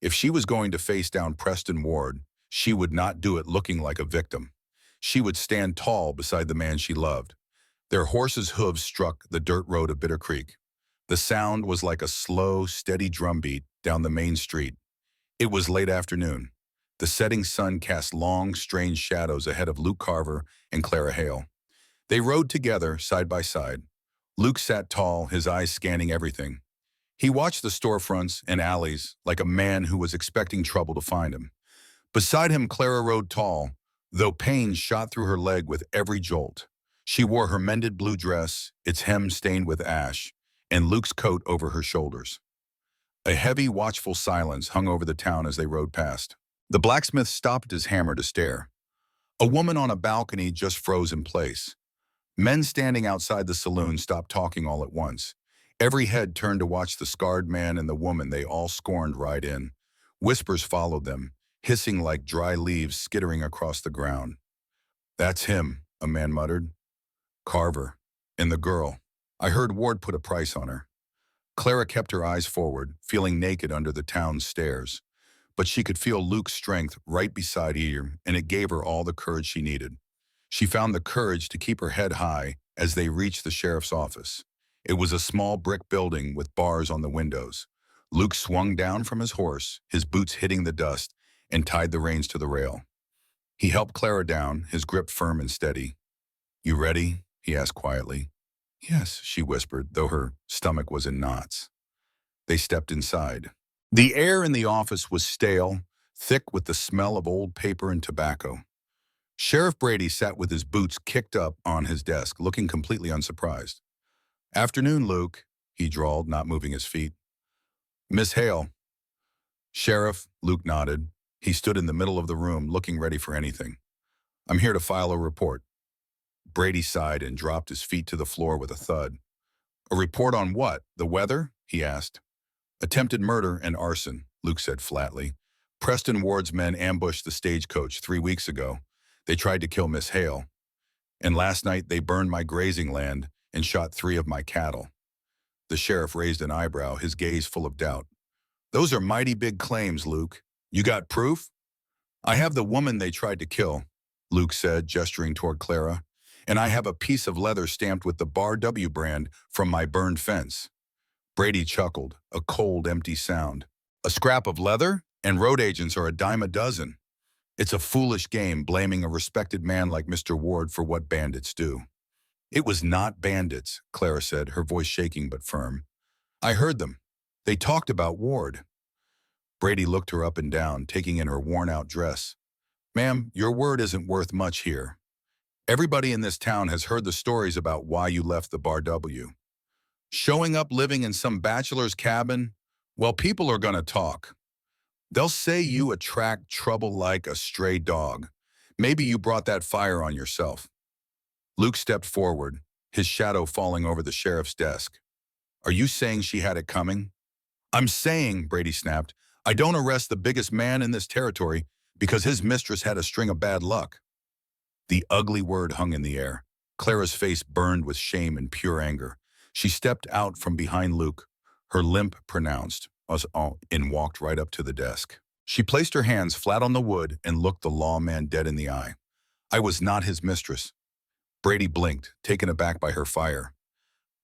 If she was going to face down Preston Ward, she would not do it looking like a victim. She would stand tall beside the man she loved. Their horses' hooves struck the dirt road of Bitter Creek. The sound was like a slow, steady drumbeat down the main street. It was late afternoon. The setting sun cast long, strange shadows ahead of Luke Carver and Clara Hale. They rode together, side by side. Luke sat tall, his eyes scanning everything. He watched the storefronts and alleys like a man who was expecting trouble to find him. Beside him, Clara rode tall, though pain shot through her leg with every jolt. She wore her mended blue dress, its hem stained with ash, and Luke's coat over her shoulders. A heavy, watchful silence hung over the town as they rode past. The blacksmith stopped his hammer to stare. A woman on a balcony just froze in place. Men standing outside the saloon stopped talking all at once. Every head turned to watch the scarred man and the woman they all scorned ride in. Whispers followed them, hissing like dry leaves skittering across the ground. "That's him," a man muttered. "Carver. And the girl. I heard Ward put a price on her." Clara kept her eyes forward, feeling naked under the town's stares. But she could feel Luke's strength right beside her, and it gave her all the courage she needed. She found the courage to keep her head high as they reached the sheriff's office. It was a small brick building with bars on the windows. Luke swung down from his horse, his boots hitting the dust, and tied the reins to the rail. He helped Clara down, his grip firm and steady. "You ready?" he asked quietly. "Yes," she whispered, though her stomach was in knots. They stepped inside. The air in the office was stale, thick with the smell of old paper and tobacco. Sheriff Brady sat with his boots kicked up on his desk, looking completely unsurprised. "Afternoon, Luke," he drawled, not moving his feet. "Miss Hale." "Sheriff," Luke nodded. He stood in the middle of the room, looking ready for anything. "I'm here to file a report." Brady sighed and dropped his feet to the floor with a thud. "A report on what? The weather?" he asked. "Attempted murder and arson," Luke said flatly. "Preston Ward's men ambushed the stagecoach 3 weeks ago. They tried to kill Miss Hale. And last night they burned my grazing land and shot 3 of my cattle." The sheriff raised an eyebrow, his gaze full of doubt. "Those are mighty big claims, Luke. You got proof?" "I have the woman they tried to kill," Luke said, gesturing toward Clara. "And I have a piece of leather stamped with the Bar W brand from my burned fence." Brady chuckled, a cold, empty sound. "A scrap of leather? And road agents are a dime a dozen. It's a foolish game blaming a respected man like Mr. Ward for what bandits do." "It was not bandits," Clara said, her voice shaking but firm. "I heard them. They talked about Ward." Brady looked her up and down, taking in her worn-out dress. "Ma'am, your word isn't worth much here. Everybody in this town has heard the stories about why you left the Bar W. Showing up living in some bachelor's cabin? Well, people are gonna talk. They'll say you attract trouble like a stray dog. Maybe you brought that fire on yourself." Luke stepped forward, his shadow falling over the sheriff's desk. "Are you saying she had it coming?" "I'm saying," Brady snapped, "I don't arrest the biggest man in this territory because his mistress had a string of bad luck." The ugly word hung in the air. Clara's face burned with shame and pure anger. She stepped out from behind Luke, her limp pronounced, and walked right up to the desk. She placed her hands flat on the wood and looked the lawman dead in the eye. "I was not his mistress." Brady blinked, taken aback by her fire.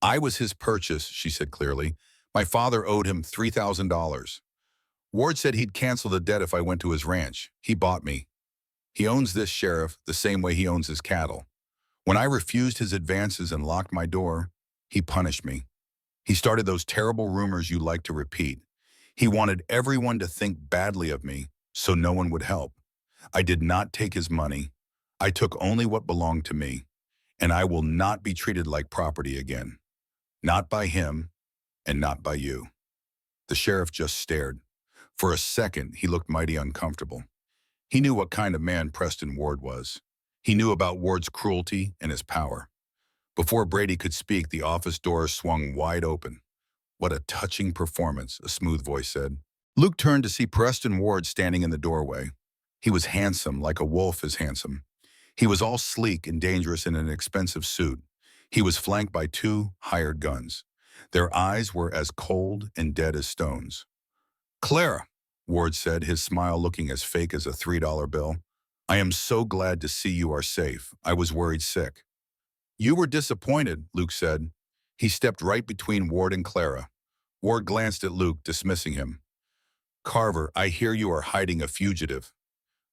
"I was his purchase," she said clearly. "My father owed him $3,000. Ward said he'd cancel the debt if I went to his ranch. He bought me. He owns this sheriff the same way he owns his cattle. When I refused his advances and locked my door, he punished me. He started those terrible rumors you like to repeat. He wanted everyone to think badly of me, so no one would help. I did not take his money. I took only what belonged to me, and I will not be treated like property again. Not by him, and not by you." The sheriff just stared. For a second, he looked mighty uncomfortable. He knew what kind of man Preston Ward was. He knew about Ward's cruelty and his power. Before Brady could speak, the office doors swung wide open. "What a touching performance," a smooth voice said. Luke turned to see Preston Ward standing in the doorway. He was handsome, like a wolf is handsome. He was all sleek and dangerous in an expensive suit. He was flanked by 2 hired guns. Their eyes were as cold and dead as stones. "Clara," Ward said, his smile looking as fake as a $3 bill. "I am so glad to see you are safe. I was worried sick." "You were disappointed," Luke said. He stepped right between Ward and Clara. Ward glanced at Luke, dismissing him. "Carver, I hear you are hiding a fugitive."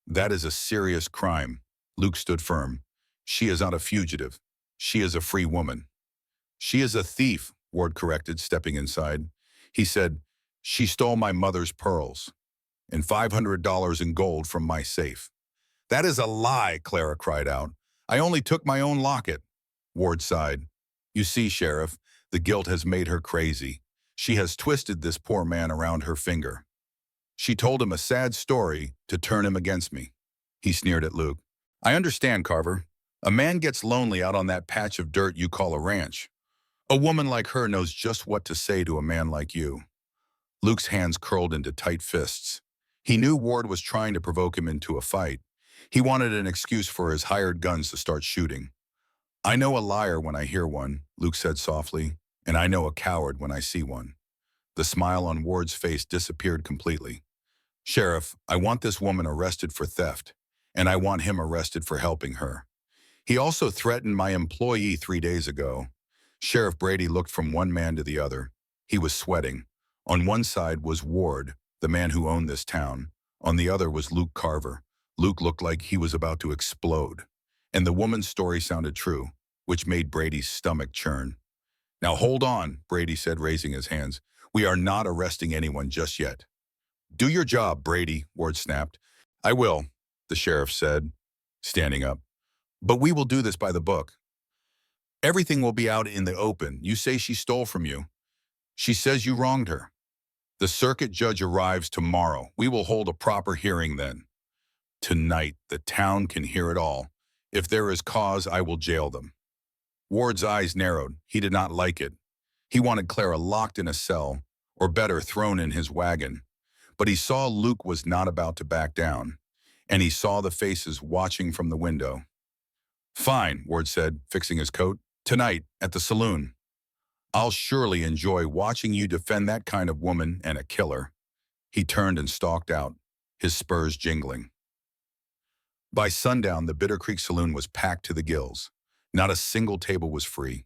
"That is a serious crime." Luke stood firm. "She is not a fugitive. She is a free woman." "She is a thief," Ward corrected, stepping inside. He said, "She stole my mother's pearls and $500 in gold from my safe." "That is a lie," Clara cried out. "I only took my own locket." Ward sighed. "You see, Sheriff, the guilt has made her crazy. She has twisted this poor man around her finger. She told him a sad story to turn him against me." He sneered at Luke. "I understand, Carver. A man gets lonely out on that patch of dirt you call a ranch. A woman like her knows just what to say to a man like you." Luke's hands curled into tight fists. He knew Ward was trying to provoke him into a fight. He wanted an excuse for his hired guns to start shooting. "I know a liar when I hear one," Luke said softly, "and I know a coward when I see one." The smile on Ward's face disappeared completely. "Sheriff, I want this woman arrested for theft, and I want him arrested for helping her. He also threatened my employee 3 days ago." Sheriff Brady looked from one man to the other. He was sweating. On one side was Ward, the man who owned this town. On the other was Luke Carver. Luke looked like he was about to explode. And the woman's story sounded true, which made Brady's stomach churn. "Now hold on," Brady said, raising his hands. "We are not arresting anyone just yet." "Do your job, Brady," Ward snapped. "I will," the sheriff said, standing up. "But we will do this by the book. Everything will be out in the open. You say she stole from you. She says you wronged her. The circuit judge arrives tomorrow. We will hold a proper hearing then. Tonight, the town can hear it all. If there is cause, I will jail them." Ward's eyes narrowed. He did not like it. He wanted Clara locked in a cell, or better, thrown in his wagon. But he saw Luke was not about to back down, and he saw the faces watching from the window. "Fine," Ward said, fixing his coat. "Tonight, at the saloon. I'll surely enjoy watching you defend that kind of woman and a killer." He turned and stalked out, his spurs jingling. By sundown, the Bitter Creek Saloon was packed to the gills. Not a single table was free.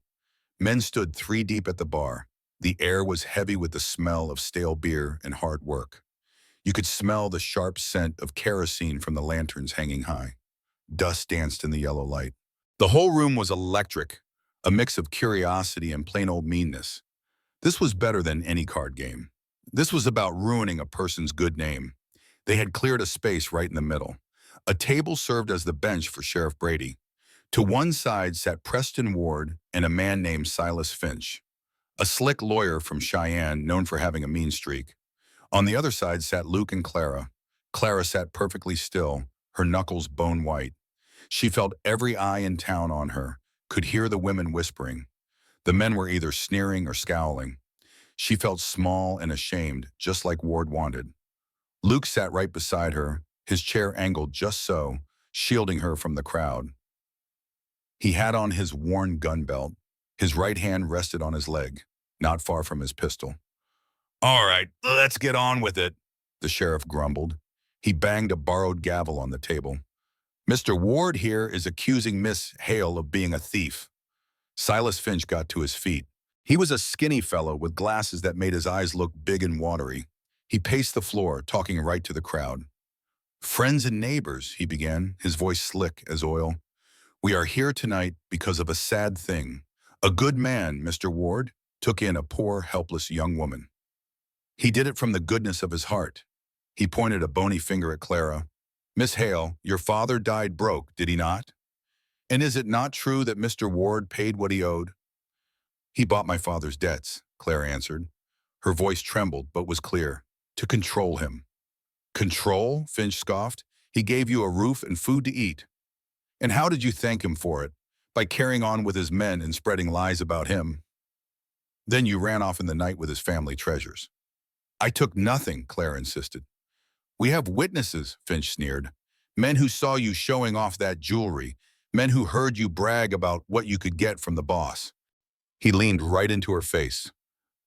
Men stood 3 deep at the bar. The air was heavy with the smell of stale beer and hard work. You could smell the sharp scent of kerosene from the lanterns hanging high. Dust danced in the yellow light. The whole room was electric, a mix of curiosity and plain old meanness. This was better than any card game. This was about ruining a person's good name. They had cleared a space right in the middle. A table served as the bench for Sheriff Brady. To one side sat Preston Ward and a man named Silas Finch, a slick lawyer from Cheyenne known for having a mean streak. On the other side sat Luke and Clara. Clara sat perfectly still, her knuckles bone white. She felt every eye in town on her, could hear the women whispering. The men were either sneering or scowling. She felt small and ashamed, just like Ward wanted. Luke sat right beside her, his chair angled just so, shielding her from the crowd. He had on his worn gun belt. His right hand rested on his leg, not far from his pistol. "All right, let's get on with it," the sheriff grumbled. He banged a borrowed gavel on the table. "Mr. Ward here is accusing Miss Hale of being a thief." Silas Finch got to his feet. He was a skinny fellow with glasses that made his eyes look big and watery. He paced the floor, talking right to the crowd. "Friends and neighbors," he began, his voice slick as oil. "We are here tonight because of a sad thing. A good man, Mr. Ward, took in a poor, helpless young woman. He did it from the goodness of his heart." He pointed a bony finger at Clara. "Miss Hale, your father died broke, did he not? And is it not true that Mr. Ward paid what he owed?" "He bought my father's debts," Clara answered. Her voice trembled, but was clear. "To control him." "Control?" Finch scoffed. "He gave you a roof and food to eat. And how did you thank him for it? By carrying on with his men and spreading lies about him. Then you ran off in the night with his family treasures." "I took nothing," Clara insisted. "We have witnesses," Finch sneered. "Men who saw you showing off that jewelry. Men who heard you brag about what you could get from the boss." He leaned right into her face.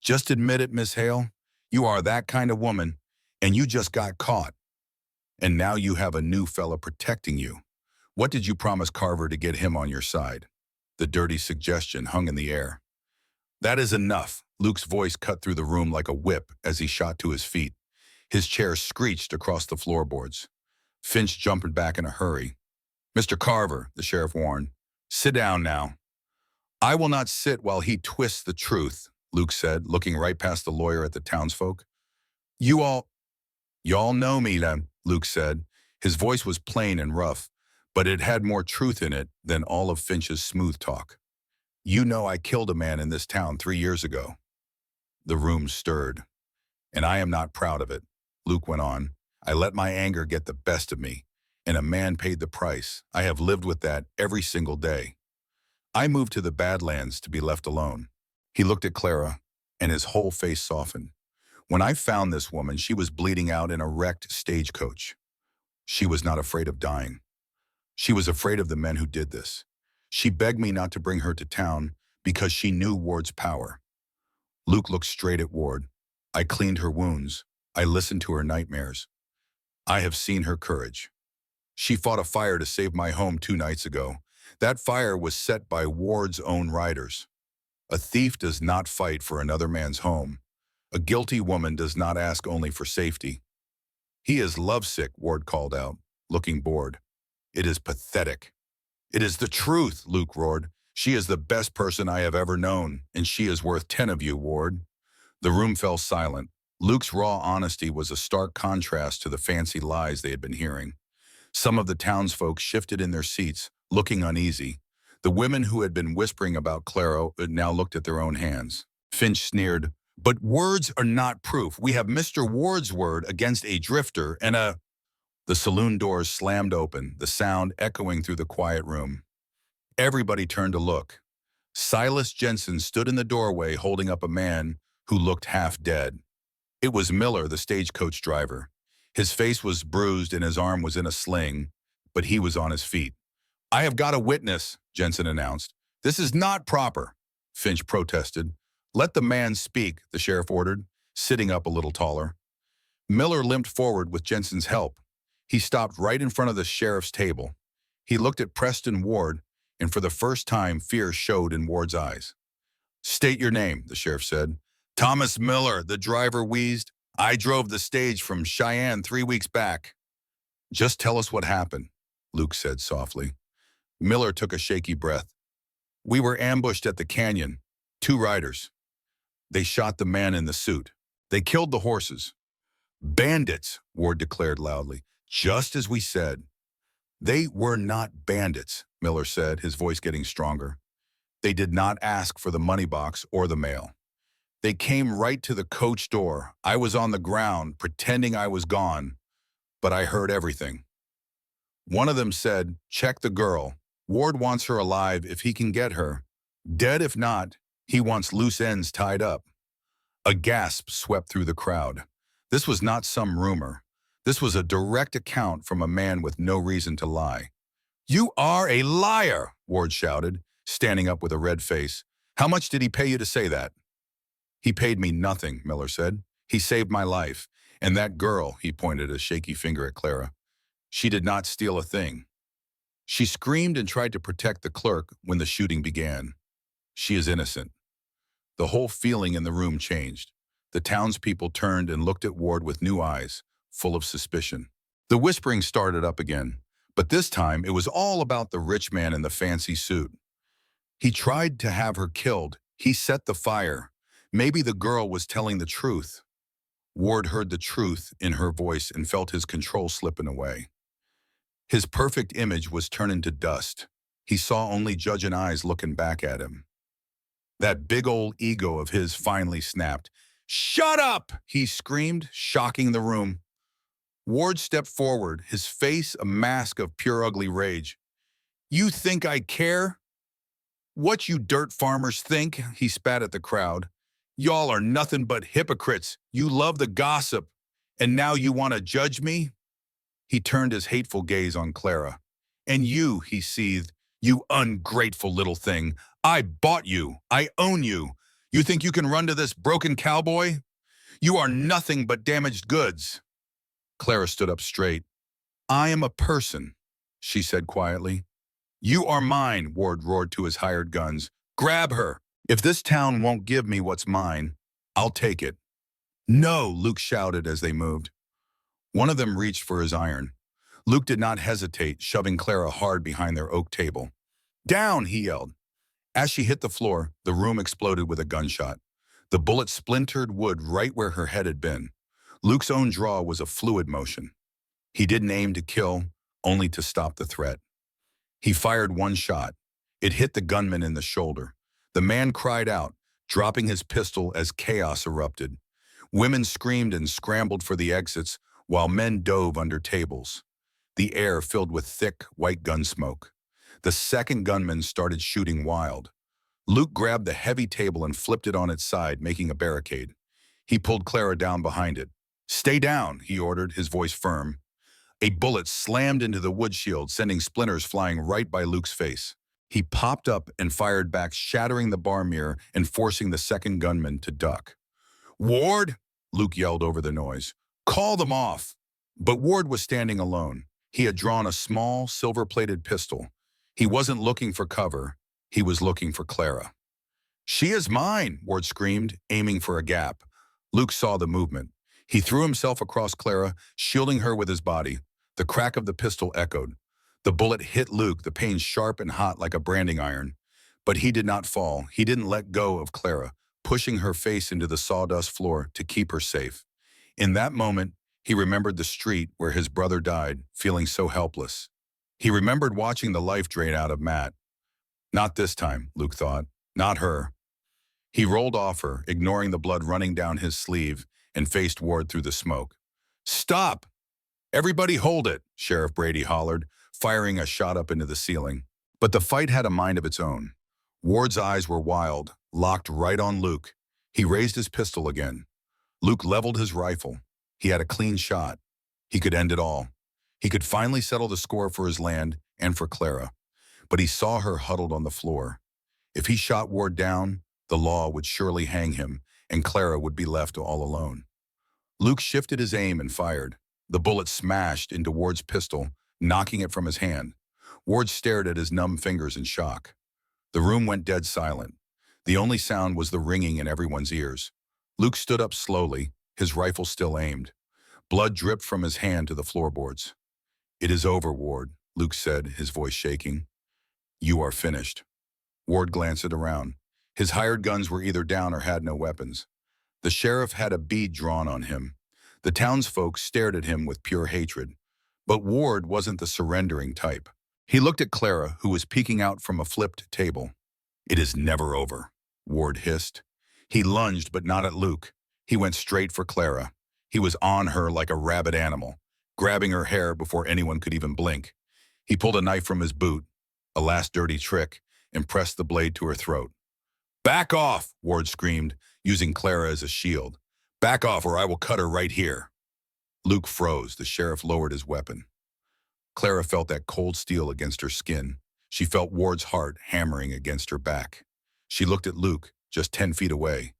"Just admit it, Miss Hale. You are that kind of woman, and you just got caught. And now you have a new fella protecting you. What did you promise Carver to get him on your side?" The dirty suggestion hung in the air. "That is enough." Luke's voice cut through the room like a whip as he shot to his feet. His chair screeched across the floorboards. Finch jumped back in a hurry. "Mr. Carver," the sheriff warned, "sit down now." "I will not sit while he twists the truth," Luke said, looking right past the lawyer at the townsfolk. You all, y'all know me, then, Luke said. His voice was plain and rough, but it had more truth in it than all of Finch's smooth talk. You know I killed a man in this town 3 years ago. The room stirred. And I am not proud of it, Luke went on. I let my anger get the best of me, and a man paid the price. I have lived with that every single day. I moved to the Badlands to be left alone. He looked at Clara, and his whole face softened. When I found this woman, she was bleeding out in a wrecked stagecoach. She was not afraid of dying. She was afraid of the men who did this. She begged me not to bring her to town because she knew Ward's power. Luke looked straight at Ward. I cleaned her wounds. I listened to her nightmares. I have seen her courage. She fought a fire to save my home 2 nights ago. That fire was set by Ward's own riders. A thief does not fight for another man's home. A guilty woman does not ask only for safety. He is lovesick, Ward called out, looking bored. It is pathetic. It is the truth, Luke roared. She is the best person I have ever known, and she is worth 10 of you, Ward. The room fell silent. Luke's raw honesty was a stark contrast to the fancy lies they had been hearing. Some of the townsfolk shifted in their seats, looking uneasy. The women who had been whispering about Clara now looked at their own hands. Finch sneered, "But words are not proof. We have Mr. Ward's word against a drifter and a—" The saloon doors slammed open, the sound echoing through the quiet room. Everybody turned to look. Silas Jensen stood in the doorway holding up a man who looked half dead. It was Miller, the stagecoach driver. His face was bruised and his arm was in a sling, but he was on his feet. "I have got a witness," Jensen announced. "This is not proper," Finch protested. "Let the man speak," the sheriff ordered, sitting up a little taller. Miller limped forward with Jensen's help. He stopped right in front of the sheriff's table. He looked at Preston Ward, and for the first time, fear showed in Ward's eyes. "State your name," the sheriff said. "Thomas Miller," the driver wheezed. "I drove the stage from Cheyenne 3 weeks back." "Just tell us what happened," Luke said softly. Miller took a shaky breath. "We were ambushed at the canyon. 2 riders. They shot the man in the suit. They killed the horses." "Bandits," Ward declared loudly. "Just as we said." "They were not bandits," Miller said, his voice getting stronger. "They did not ask for the money box or the mail. They came right to the coach door. I was on the ground, pretending I was gone, but I heard everything. One of them said, 'Check the girl. Ward wants her alive if he can get her. Dead if not, he wants loose ends tied up.'" A gasp swept through the crowd. This was not some rumor. This was a direct account from a man with no reason to lie. "You are a liar," Ward shouted, standing up with a red face. "How much did he pay you to say that?" "He paid me nothing," Miller said. "He saved my life. And that girl," he pointed a shaky finger at Clara, "she did not steal a thing. She screamed and tried to protect the clerk when the shooting began. She is innocent." The whole feeling in the room changed. The townspeople turned and looked at Ward with new eyes, full of suspicion. The whispering started up again, but this time it was all about the rich man in the fancy suit. "He tried to have her killed. He set the fire. Maybe the girl was telling the truth." Ward heard the truth in her voice and felt his control slipping away. His perfect image was turning to dust. He saw only Judge and eyes looking back at him. That big old ego of his finally snapped. "Shut up!" he screamed, shocking the room. Ward stepped forward, his face a mask of pure ugly rage. "You think I care? What you dirt farmers think?" he spat at the crowd. "Y'all are nothing but hypocrites. You love the gossip. And now you want to judge me?" He turned his hateful gaze on Clara. "And you," he seethed, "you ungrateful little thing. I bought you. I own you. You think you can run to this broken cowboy? You are nothing but damaged goods." Clara stood up straight. "I am a person," she said quietly. "You are mine," Ward roared to his hired guns. "Grab her. If this town won't give me what's mine, I'll take it." "No," Luke shouted as they moved. One of them reached for his iron. Luke did not hesitate, shoving Clara hard behind their oak table. "Down!" he yelled. As she hit the floor, the room exploded with a gunshot. The bullet splintered wood right where her head had been. Luke's own draw was a fluid motion. He didn't aim to kill, only to stop the threat. He fired one shot. It hit the gunman in the shoulder. The man cried out, dropping his pistol as chaos erupted. Women screamed and scrambled for the exits, while men dove under tables. The air filled with thick, white gun smoke. The second gunman started shooting wild. Luke grabbed the heavy table and flipped it on its side, making a barricade. He pulled Clara down behind it. "Stay down," he ordered, his voice firm. A bullet slammed into the wood shield, sending splinters flying right by Luke's face. He popped up and fired back, shattering the bar mirror and forcing the second gunman to duck. "Ward!" Luke yelled over the noise. "Call them off!" But Ward was standing alone. He had drawn a small, silver-plated pistol. He wasn't looking for cover. He was looking for Clara. "She is mine!" Ward screamed, aiming for a gap. Luke saw the movement. He threw himself across Clara, shielding her with his body. The crack of the pistol echoed. The bullet hit Luke, the pain sharp and hot like a branding iron. But he did not fall. He didn't let go of Clara, pushing her face into the sawdust floor to keep her safe. In that moment, he remembered the street where his brother died, feeling so helpless. He remembered watching the life drain out of Matt. Not this time, Luke thought. Not her. He rolled off her, ignoring the blood running down his sleeve, and faced Ward through the smoke. "Stop! Everybody hold it!" Sheriff Brady hollered, firing a shot up into the ceiling. But the fight had a mind of its own. Ward's eyes were wild, locked right on Luke. He raised his pistol again. Luke leveled his rifle. He had a clean shot. He could end it all. He could finally settle the score for his land and for Clara. But he saw her huddled on the floor. If he shot Ward down, the law would surely hang him, and Clara would be left all alone. Luke shifted his aim and fired. The bullet smashed into Ward's pistol, knocking it from his hand. Ward stared at his numb fingers in shock. The room went dead silent. The only sound was the ringing in everyone's ears. Luke stood up slowly, his rifle still aimed. Blood dripped from his hand to the floorboards. "It is over, Ward," Luke said, his voice shaking. "You are finished." Ward glanced around. His hired guns were either down or had no weapons. The sheriff had a bead drawn on him. The townsfolk stared at him with pure hatred. But Ward wasn't the surrendering type. He looked at Clara, who was peeking out from a flipped table. "It is never over," Ward hissed. He lunged, but not at Luke. He went straight for Clara. He was on her like a rabid animal, grabbing her hair before anyone could even blink. He pulled a knife from his boot, a last dirty trick, and pressed the blade to her throat. "Back off!" Ward screamed, using Clara as a shield. "Back off or I will cut her right here." Luke froze. The sheriff lowered his weapon. Clara felt that cold steel against her skin. She felt Ward's heart hammering against her back. She looked at Luke, just 10 feet away.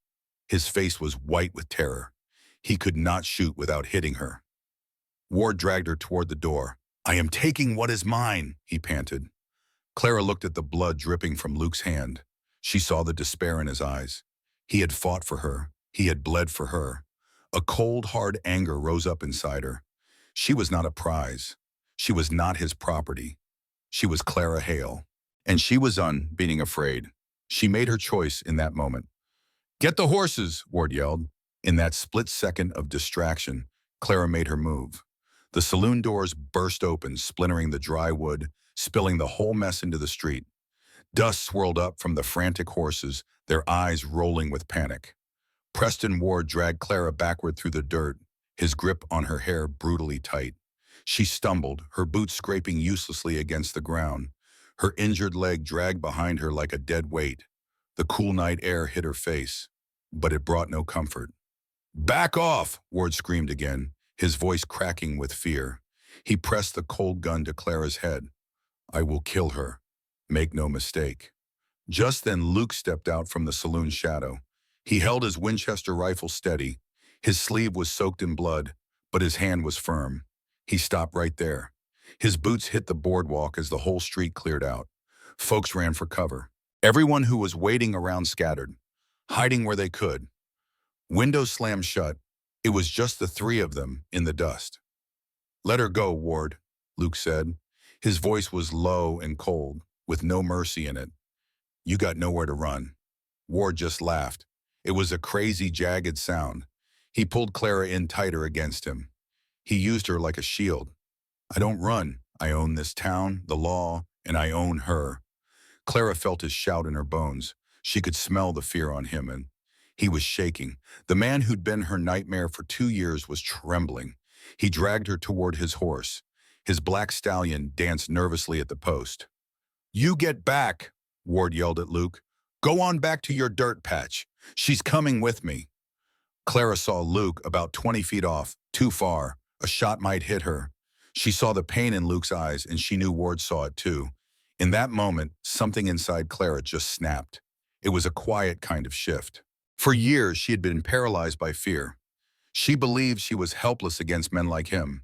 His face was white with terror. He could not shoot without hitting her. Ward dragged her toward the door. "I am taking what is mine," he panted. Clara looked at the blood dripping from Luke's hand. She saw the despair in his eyes. He had fought for her. He had bled for her. A cold, hard anger rose up inside her. She was not a prize. She was not his property. She was Clara Hale. And she was being afraid. She made her choice in that moment. "Get the horses," Ward yelled. In that split second of distraction, Clara made her move. The saloon doors burst open, splintering the dry wood, spilling the whole mess into the street. Dust swirled up from the frantic horses, their eyes rolling with panic. Preston Ward dragged Clara backward through the dirt, his grip on her hair brutally tight. She stumbled, her boots scraping uselessly against the ground. Her injured leg dragged behind her like a dead weight. The cool night air hit her face, but it brought no comfort. "Back off!" Ward screamed again, his voice cracking with fear. He pressed the cold gun to Clara's head. "I will kill her. Make no mistake." Just then Luke stepped out from the saloon shadow. He held his Winchester rifle steady. His sleeve was soaked in blood, but his hand was firm. He stopped right there. His boots hit the boardwalk as the whole street cleared out. Folks ran for cover. Everyone who was waiting around scattered, hiding where they could. Windows slammed shut. It was just the three of them in the dust. "Let her go, Ward," Luke said. His voice was low and cold, with no mercy in it. "You got nowhere to run." Ward just laughed. It was a crazy, jagged sound. He pulled Clara in tighter against him. He used her like a shield. I don't run. I own this town, the law, and I own her. Clara felt his shout in her bones. She could smell the fear on him, and he was shaking. The man who'd been her nightmare for 2 years was trembling. He dragged her toward his horse. His black stallion danced nervously at the post. You get back, Ward yelled at Luke. Go on back to your dirt patch. She's coming with me. Clara saw Luke about 20 feet off, too far. A shot might hit her. She saw the pain in Luke's eyes, and she knew Ward saw it too. In that moment, something inside Clara just snapped. It was a quiet kind of shift. For years, she had been paralyzed by fear. She believed she was helpless against men like him.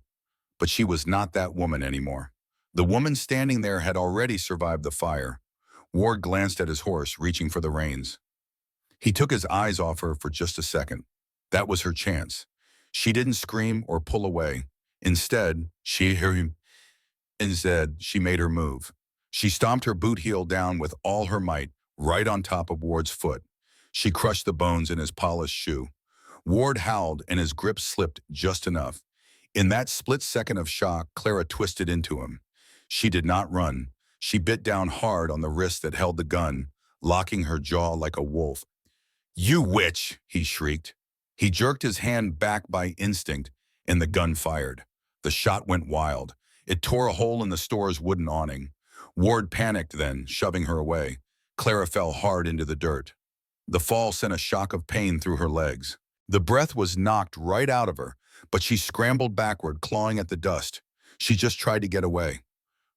But she was not that woman anymore. The woman standing there had already survived the fire. Ward glanced at his horse, reaching for the reins. He took his eyes off her for just a second. That was her chance. She didn't scream or pull away. Instead, she made her move. She stomped her boot heel down with all her might, right on top of Ward's foot. She crushed the bones in his polished shoe. Ward howled, and his grip slipped just enough. In that split second of shock, Clara twisted into him. She did not run. She bit down hard on the wrist that held the gun, locking her jaw like a wolf. You witch, he shrieked. He jerked his hand back by instinct, and the gun fired. The shot went wild. It tore a hole in the store's wooden awning. Ward panicked then, shoving her away. Clara fell hard into the dirt. The fall sent a shock of pain through her legs. The breath was knocked right out of her, but she scrambled backward, clawing at the dust. She just tried to get away.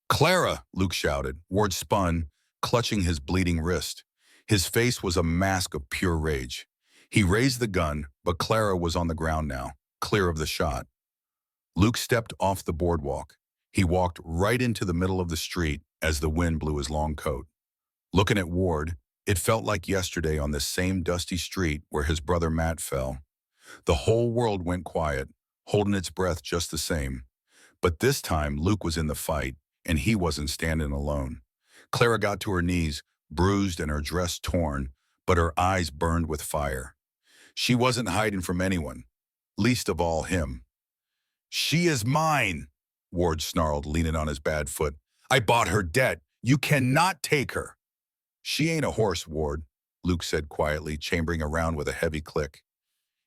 Clara, Luke shouted. Ward spun, clutching his bleeding wrist. His face was a mask of pure rage. He raised the gun, but Clara was on the ground now, clear of the shot. Luke stepped off the boardwalk. He walked right into the middle of the street as the wind blew his long coat. Looking at Ward, it felt like yesterday on this same dusty street where his brother Matt fell. The whole world went quiet, holding its breath just the same. But this time, Luke was in the fight, and he wasn't standing alone. Clara got to her knees, bruised and her dress torn, but her eyes burned with fire. She wasn't hiding from anyone, least of all him. She is mine, Ward snarled, leaning on his bad foot. I bought her debt. You cannot take her. She ain't a horse, Ward, Luke said quietly, chambering around with a heavy click.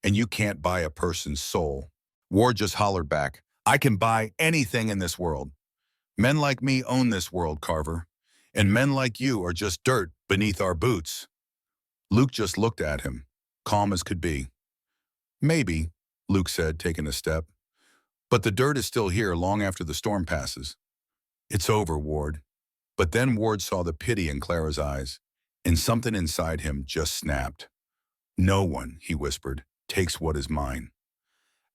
And you can't buy a person's soul. Ward just hollered back, I can buy anything in this world. Men like me own this world, Carver. And men like you are just dirt beneath our boots. Luke just looked at him, calm as could be. Maybe, Luke said, taking a step. But the dirt is still here long after the storm passes. It's over, Ward. But then Ward saw the pity in Clara's eyes, and something inside him just snapped. No one, he whispered, takes what is mine.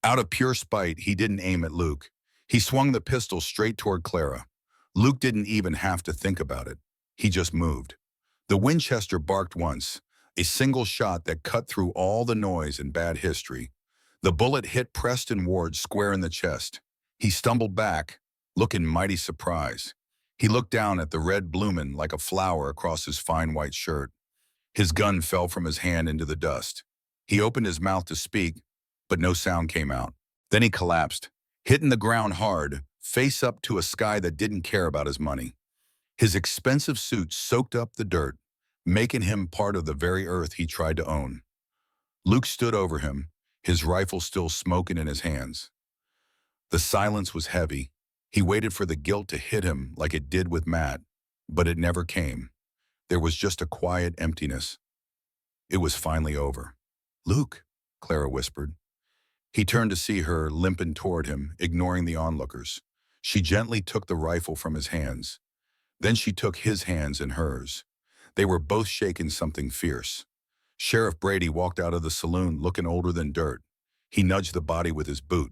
Out of pure spite, he didn't aim at Luke. He swung the pistol straight toward Clara. Luke didn't even have to think about it. He just moved. The Winchester barked once, a single shot that cut through all the noise and bad history. The bullet hit Preston Ward square in the chest. He stumbled back, looking mighty surprised. He looked down at the red blooming like a flower across his fine white shirt. His gun fell from his hand into the dust. He opened his mouth to speak, but no sound came out. Then he collapsed, hitting the ground hard, face up to a sky that didn't care about his money. His expensive suit soaked up the dirt, making him part of the very earth he tried to own. Luke stood over him, his rifle still smoking in his hands. The silence was heavy. He waited for the guilt to hit him like it did with Matt, but it never came. There was just a quiet emptiness. It was finally over. Luke, Clara whispered. He turned to see her limping toward him, ignoring the onlookers. She gently took the rifle from his hands. Then she took his hands in hers. They were both shaking something fierce. Sheriff Brady walked out of the saloon looking older than dirt. He nudged the body with his boot.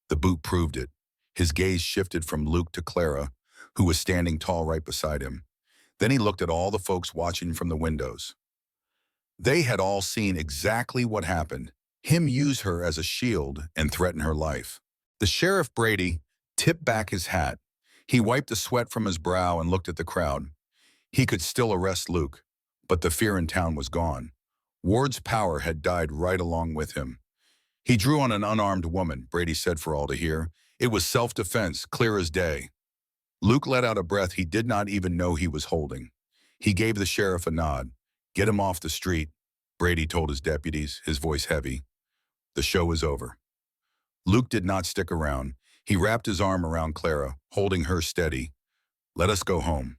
The boot proved it. His gaze shifted from Luke to Clara, who was standing tall right beside him. Then he looked at all the folks watching from the windows. They had all seen exactly what happened. Him use her as a shield and threaten her life. The Sheriff Brady tipped back his hat. He wiped the sweat from his brow and looked at the crowd. He could still arrest Luke, but the fear in town was gone. Ward's power had died right along with him. He drew on an unarmed woman, Brady said for all to hear. It was self-defense, clear as day. Luke let out a breath he did not even know he was holding. He gave the sheriff a nod. Get him off the street, Brady told his deputies, his voice heavy. The show was over. Luke did not stick around. He wrapped his arm around Clara, holding her steady. Let us go home.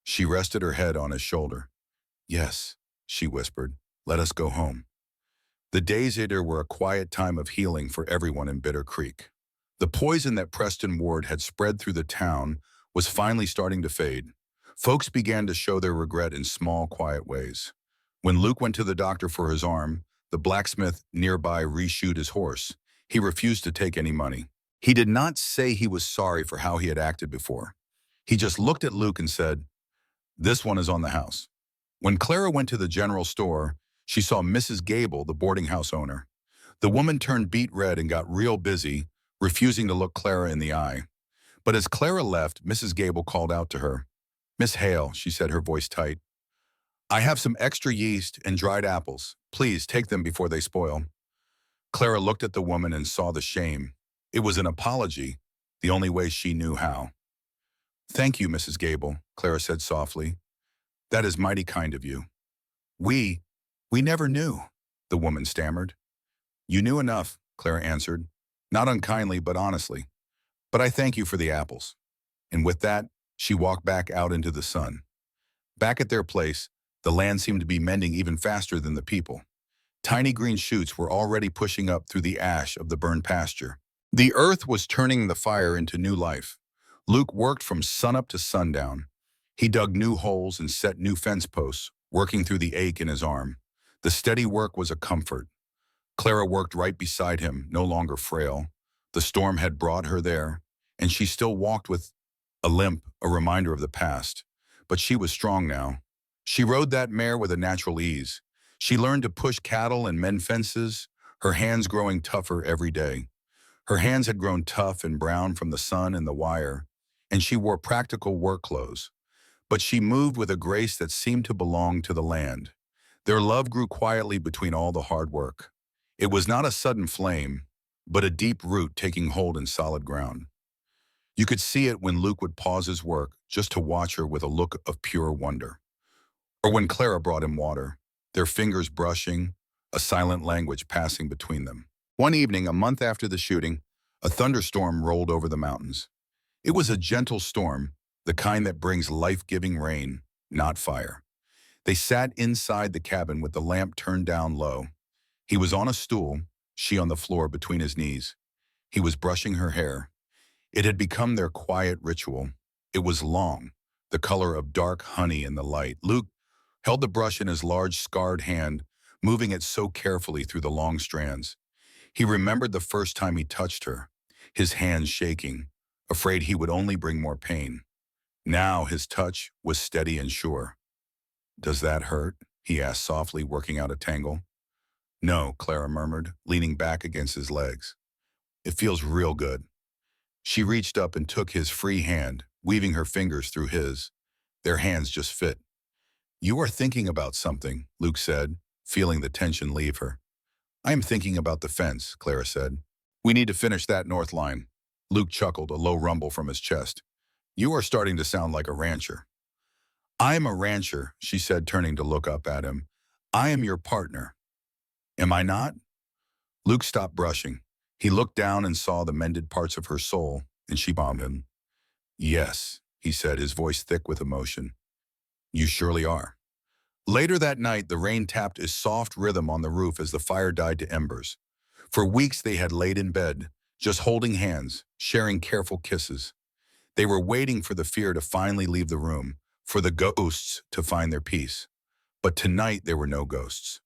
She rested her head on his shoulder. Yes, she whispered. Let us go home. The days later were a quiet time of healing for everyone in Bitter Creek. The poison that Preston Ward had spread through the town was finally starting to fade. Folks began to show their regret in small, quiet ways. When Luke went to the doctor for his arm, the blacksmith nearby reshoed his horse. He refused to take any money. He did not say he was sorry for how he had acted before. He just looked at Luke and said, "This one is on the house." When Clara went to the general store, she saw Mrs. Gable, the boarding house owner. The woman turned beet red and got real busy, refusing to look Clara in the eye. But as Clara left, Mrs. Gable called out to her. "Miss Hale," she said, her voice tight, "I have some extra yeast and dried apples. Please take them before they spoil." Clara looked at the woman and saw the shame. It was an apology, the only way she knew how. "Thank you, Mrs. Gable," Clara said softly. "That is mighty kind of you." We never knew," the woman stammered. "You knew enough," Clara answered, not unkindly but honestly. "But I thank you for the apples." And with that, she walked back out into the sun. Back at their place, the land seemed to be mending even faster than the people. Tiny green shoots were already pushing up through the ash of the burned pasture. The earth was turning the fire into new life. Luke worked from sunup to sundown. He dug new holes and set new fence posts, working through the ache in his arm. The steady work was a comfort. Clara worked right beside him, no longer frail. The storm had brought her there, and she still walked with a limp, a reminder of the past. But she was strong now. She rode that mare with a natural ease. She learned to push cattle and mend fences, her hands growing tougher every day. Her hands had grown tough and brown from the sun and the wire, and she wore practical work clothes. But she moved with a grace that seemed to belong to the land. Their love grew quietly between all the hard work. It was not a sudden flame, but a deep root taking hold in solid ground. You could see it when Luke would pause his work just to watch her with a look of pure wonder. Or when Clara brought him water, their fingers brushing, a silent language passing between them. One evening, a month after the shooting, a thunderstorm rolled over the mountains. It was a gentle storm, the kind that brings life-giving rain, not fire. They sat inside the cabin with the lamp turned down low. He was on a stool, she on the floor between his knees. He was brushing her hair. It had become their quiet ritual. It was long, the color of dark honey in the light. Luke held the brush in his large, scarred hand, moving it so carefully through the long strands. He remembered the first time he touched her, his hands shaking, afraid he would only bring more pain. Now his touch was steady and sure. "Does that hurt?" he asked softly, working out a tangle. "No," Clara murmured, leaning back against his legs. "It feels real good." She reached up and took his free hand, weaving her fingers through his. Their hands just fit. "You are thinking about something," Luke said, feeling the tension leave her. "I am thinking about the fence," Clara said. "We need to finish that north line." Luke chuckled, a low rumble from his chest. "You are starting to sound like a rancher." "I am a rancher," she said, turning to look up at him. "I am your partner." "Am I not?" Luke stopped brushing. He looked down and saw the mended parts of her soul, and she bombed him. "Yes," he said, his voice thick with emotion. "You surely are." Later that night, the rain tapped a soft rhythm on the roof as the fire died to embers. For weeks they had laid in bed, just holding hands, sharing careful kisses. They were waiting for the fear to finally leave the room, for the ghosts to find their peace. But tonight there were no ghosts.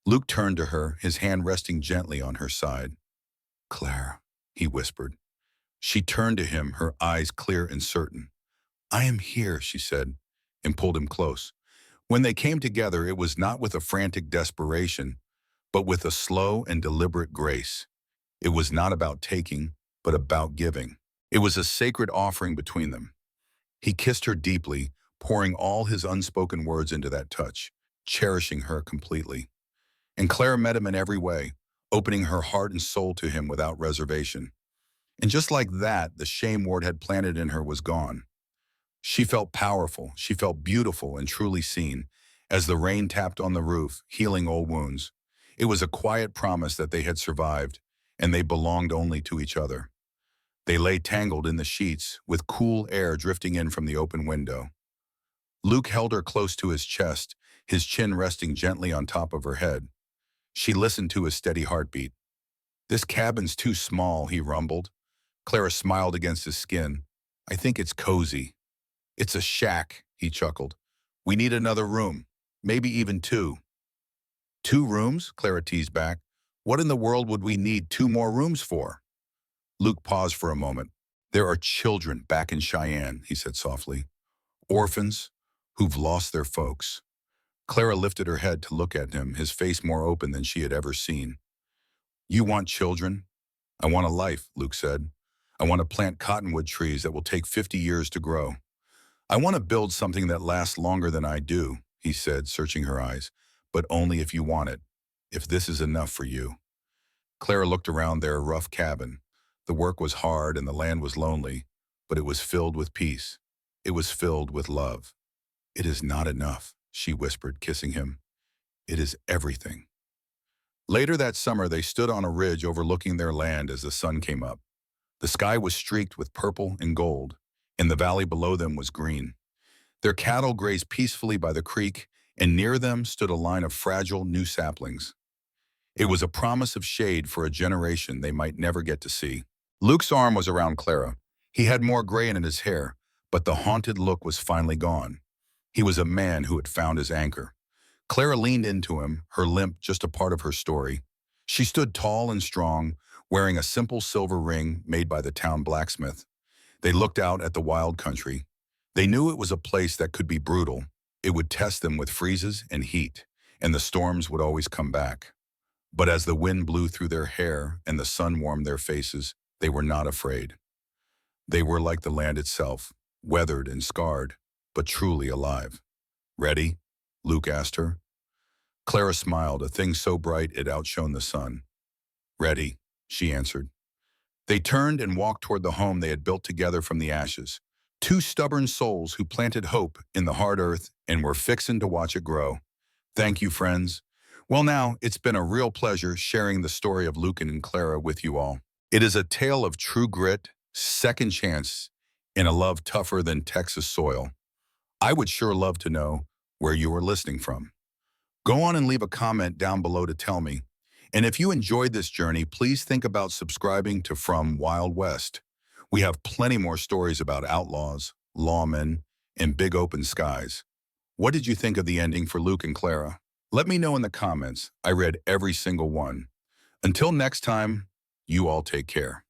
Luke turned to her, his hand resting gently on her side. "Clara," he whispered. She turned to him, her eyes clear and certain. "I am here," she said, and pulled him close. When they came together, it was not with a frantic desperation, but with a slow and deliberate grace. It was not about taking, but about giving. It was a sacred offering between them. He kissed her deeply, pouring all his unspoken words into that touch, cherishing her completely. And Clara met him in every way, opening her heart and soul to him without reservation. And just like that, the shame Ward had planted in her was gone. She felt powerful, she felt beautiful and truly seen, as the rain tapped on the roof, healing old wounds. It was a quiet promise that they had survived, and they belonged only to each other. They lay tangled in the sheets, with cool air drifting in from the open window. Luke held her close to his chest, his chin resting gently on top of her head. She listened to his steady heartbeat. "This cabin's too small," he rumbled. Clara smiled against his skin. "I think it's cozy." "It's a shack," he chuckled. "We need another room, maybe even two." "Two rooms?" Clara teased back. "What in the world would we need two more rooms for?" Luke paused for a moment. "There are children back in Cheyenne," he said softly. "Orphans who've lost their folks." Clara lifted her head to look at him, his face more open than she had ever seen. "You want children? I want a life," Luke said. "I want to plant cottonwood trees that will take 50 years to grow. I want to build something that lasts longer than I do," he said, searching her eyes. "But only if you want it, if this is enough for you." Clara looked around their rough cabin. The work was hard and the land was lonely, but it was filled with peace. It was filled with love. "It is not enough," she whispered, kissing him. "It is everything." Later that summer, they stood on a ridge overlooking their land as the sun came up. The sky was streaked with purple and gold, and the valley below them was green. Their cattle grazed peacefully by the creek, and near them stood a line of fragile new saplings. It was a promise of shade for a generation they might never get to see. Luke's arm was around Clara. He had more gray in his hair, but the haunted look was finally gone. He was a man who had found his anchor. Clara leaned into him, her limp just a part of her story. She stood tall and strong, wearing a simple silver ring made by the town blacksmith. They looked out at the wild country. They knew it was a place that could be brutal. It would test them with freezes and heat, and the storms would always come back. But as the wind blew through their hair and the sun warmed their faces, they were not afraid. They were like the land itself, weathered and scarred, but truly alive. "Ready?" Luke asked her. Clara smiled, a thing so bright it outshone the sun. "Ready," she answered. They turned and walked toward the home they had built together from the ashes. Two stubborn souls who planted hope in the hard earth and were fixin' to watch it grow. Thank you, friends. Well, now, it's been a real pleasure sharing the story of Luke and Clara with you all. It is a tale of true grit, second chance, and a love tougher than Texas soil. I would sure love to know where you are listening from. Go on and leave a comment down below to tell me. And if you enjoyed this journey, please think about subscribing to From Wild West. We have plenty more stories about outlaws, lawmen, and big open skies. What did you think of the ending for Luke and Clara? Let me know in the comments. I read every single one. Until next time, you all take care.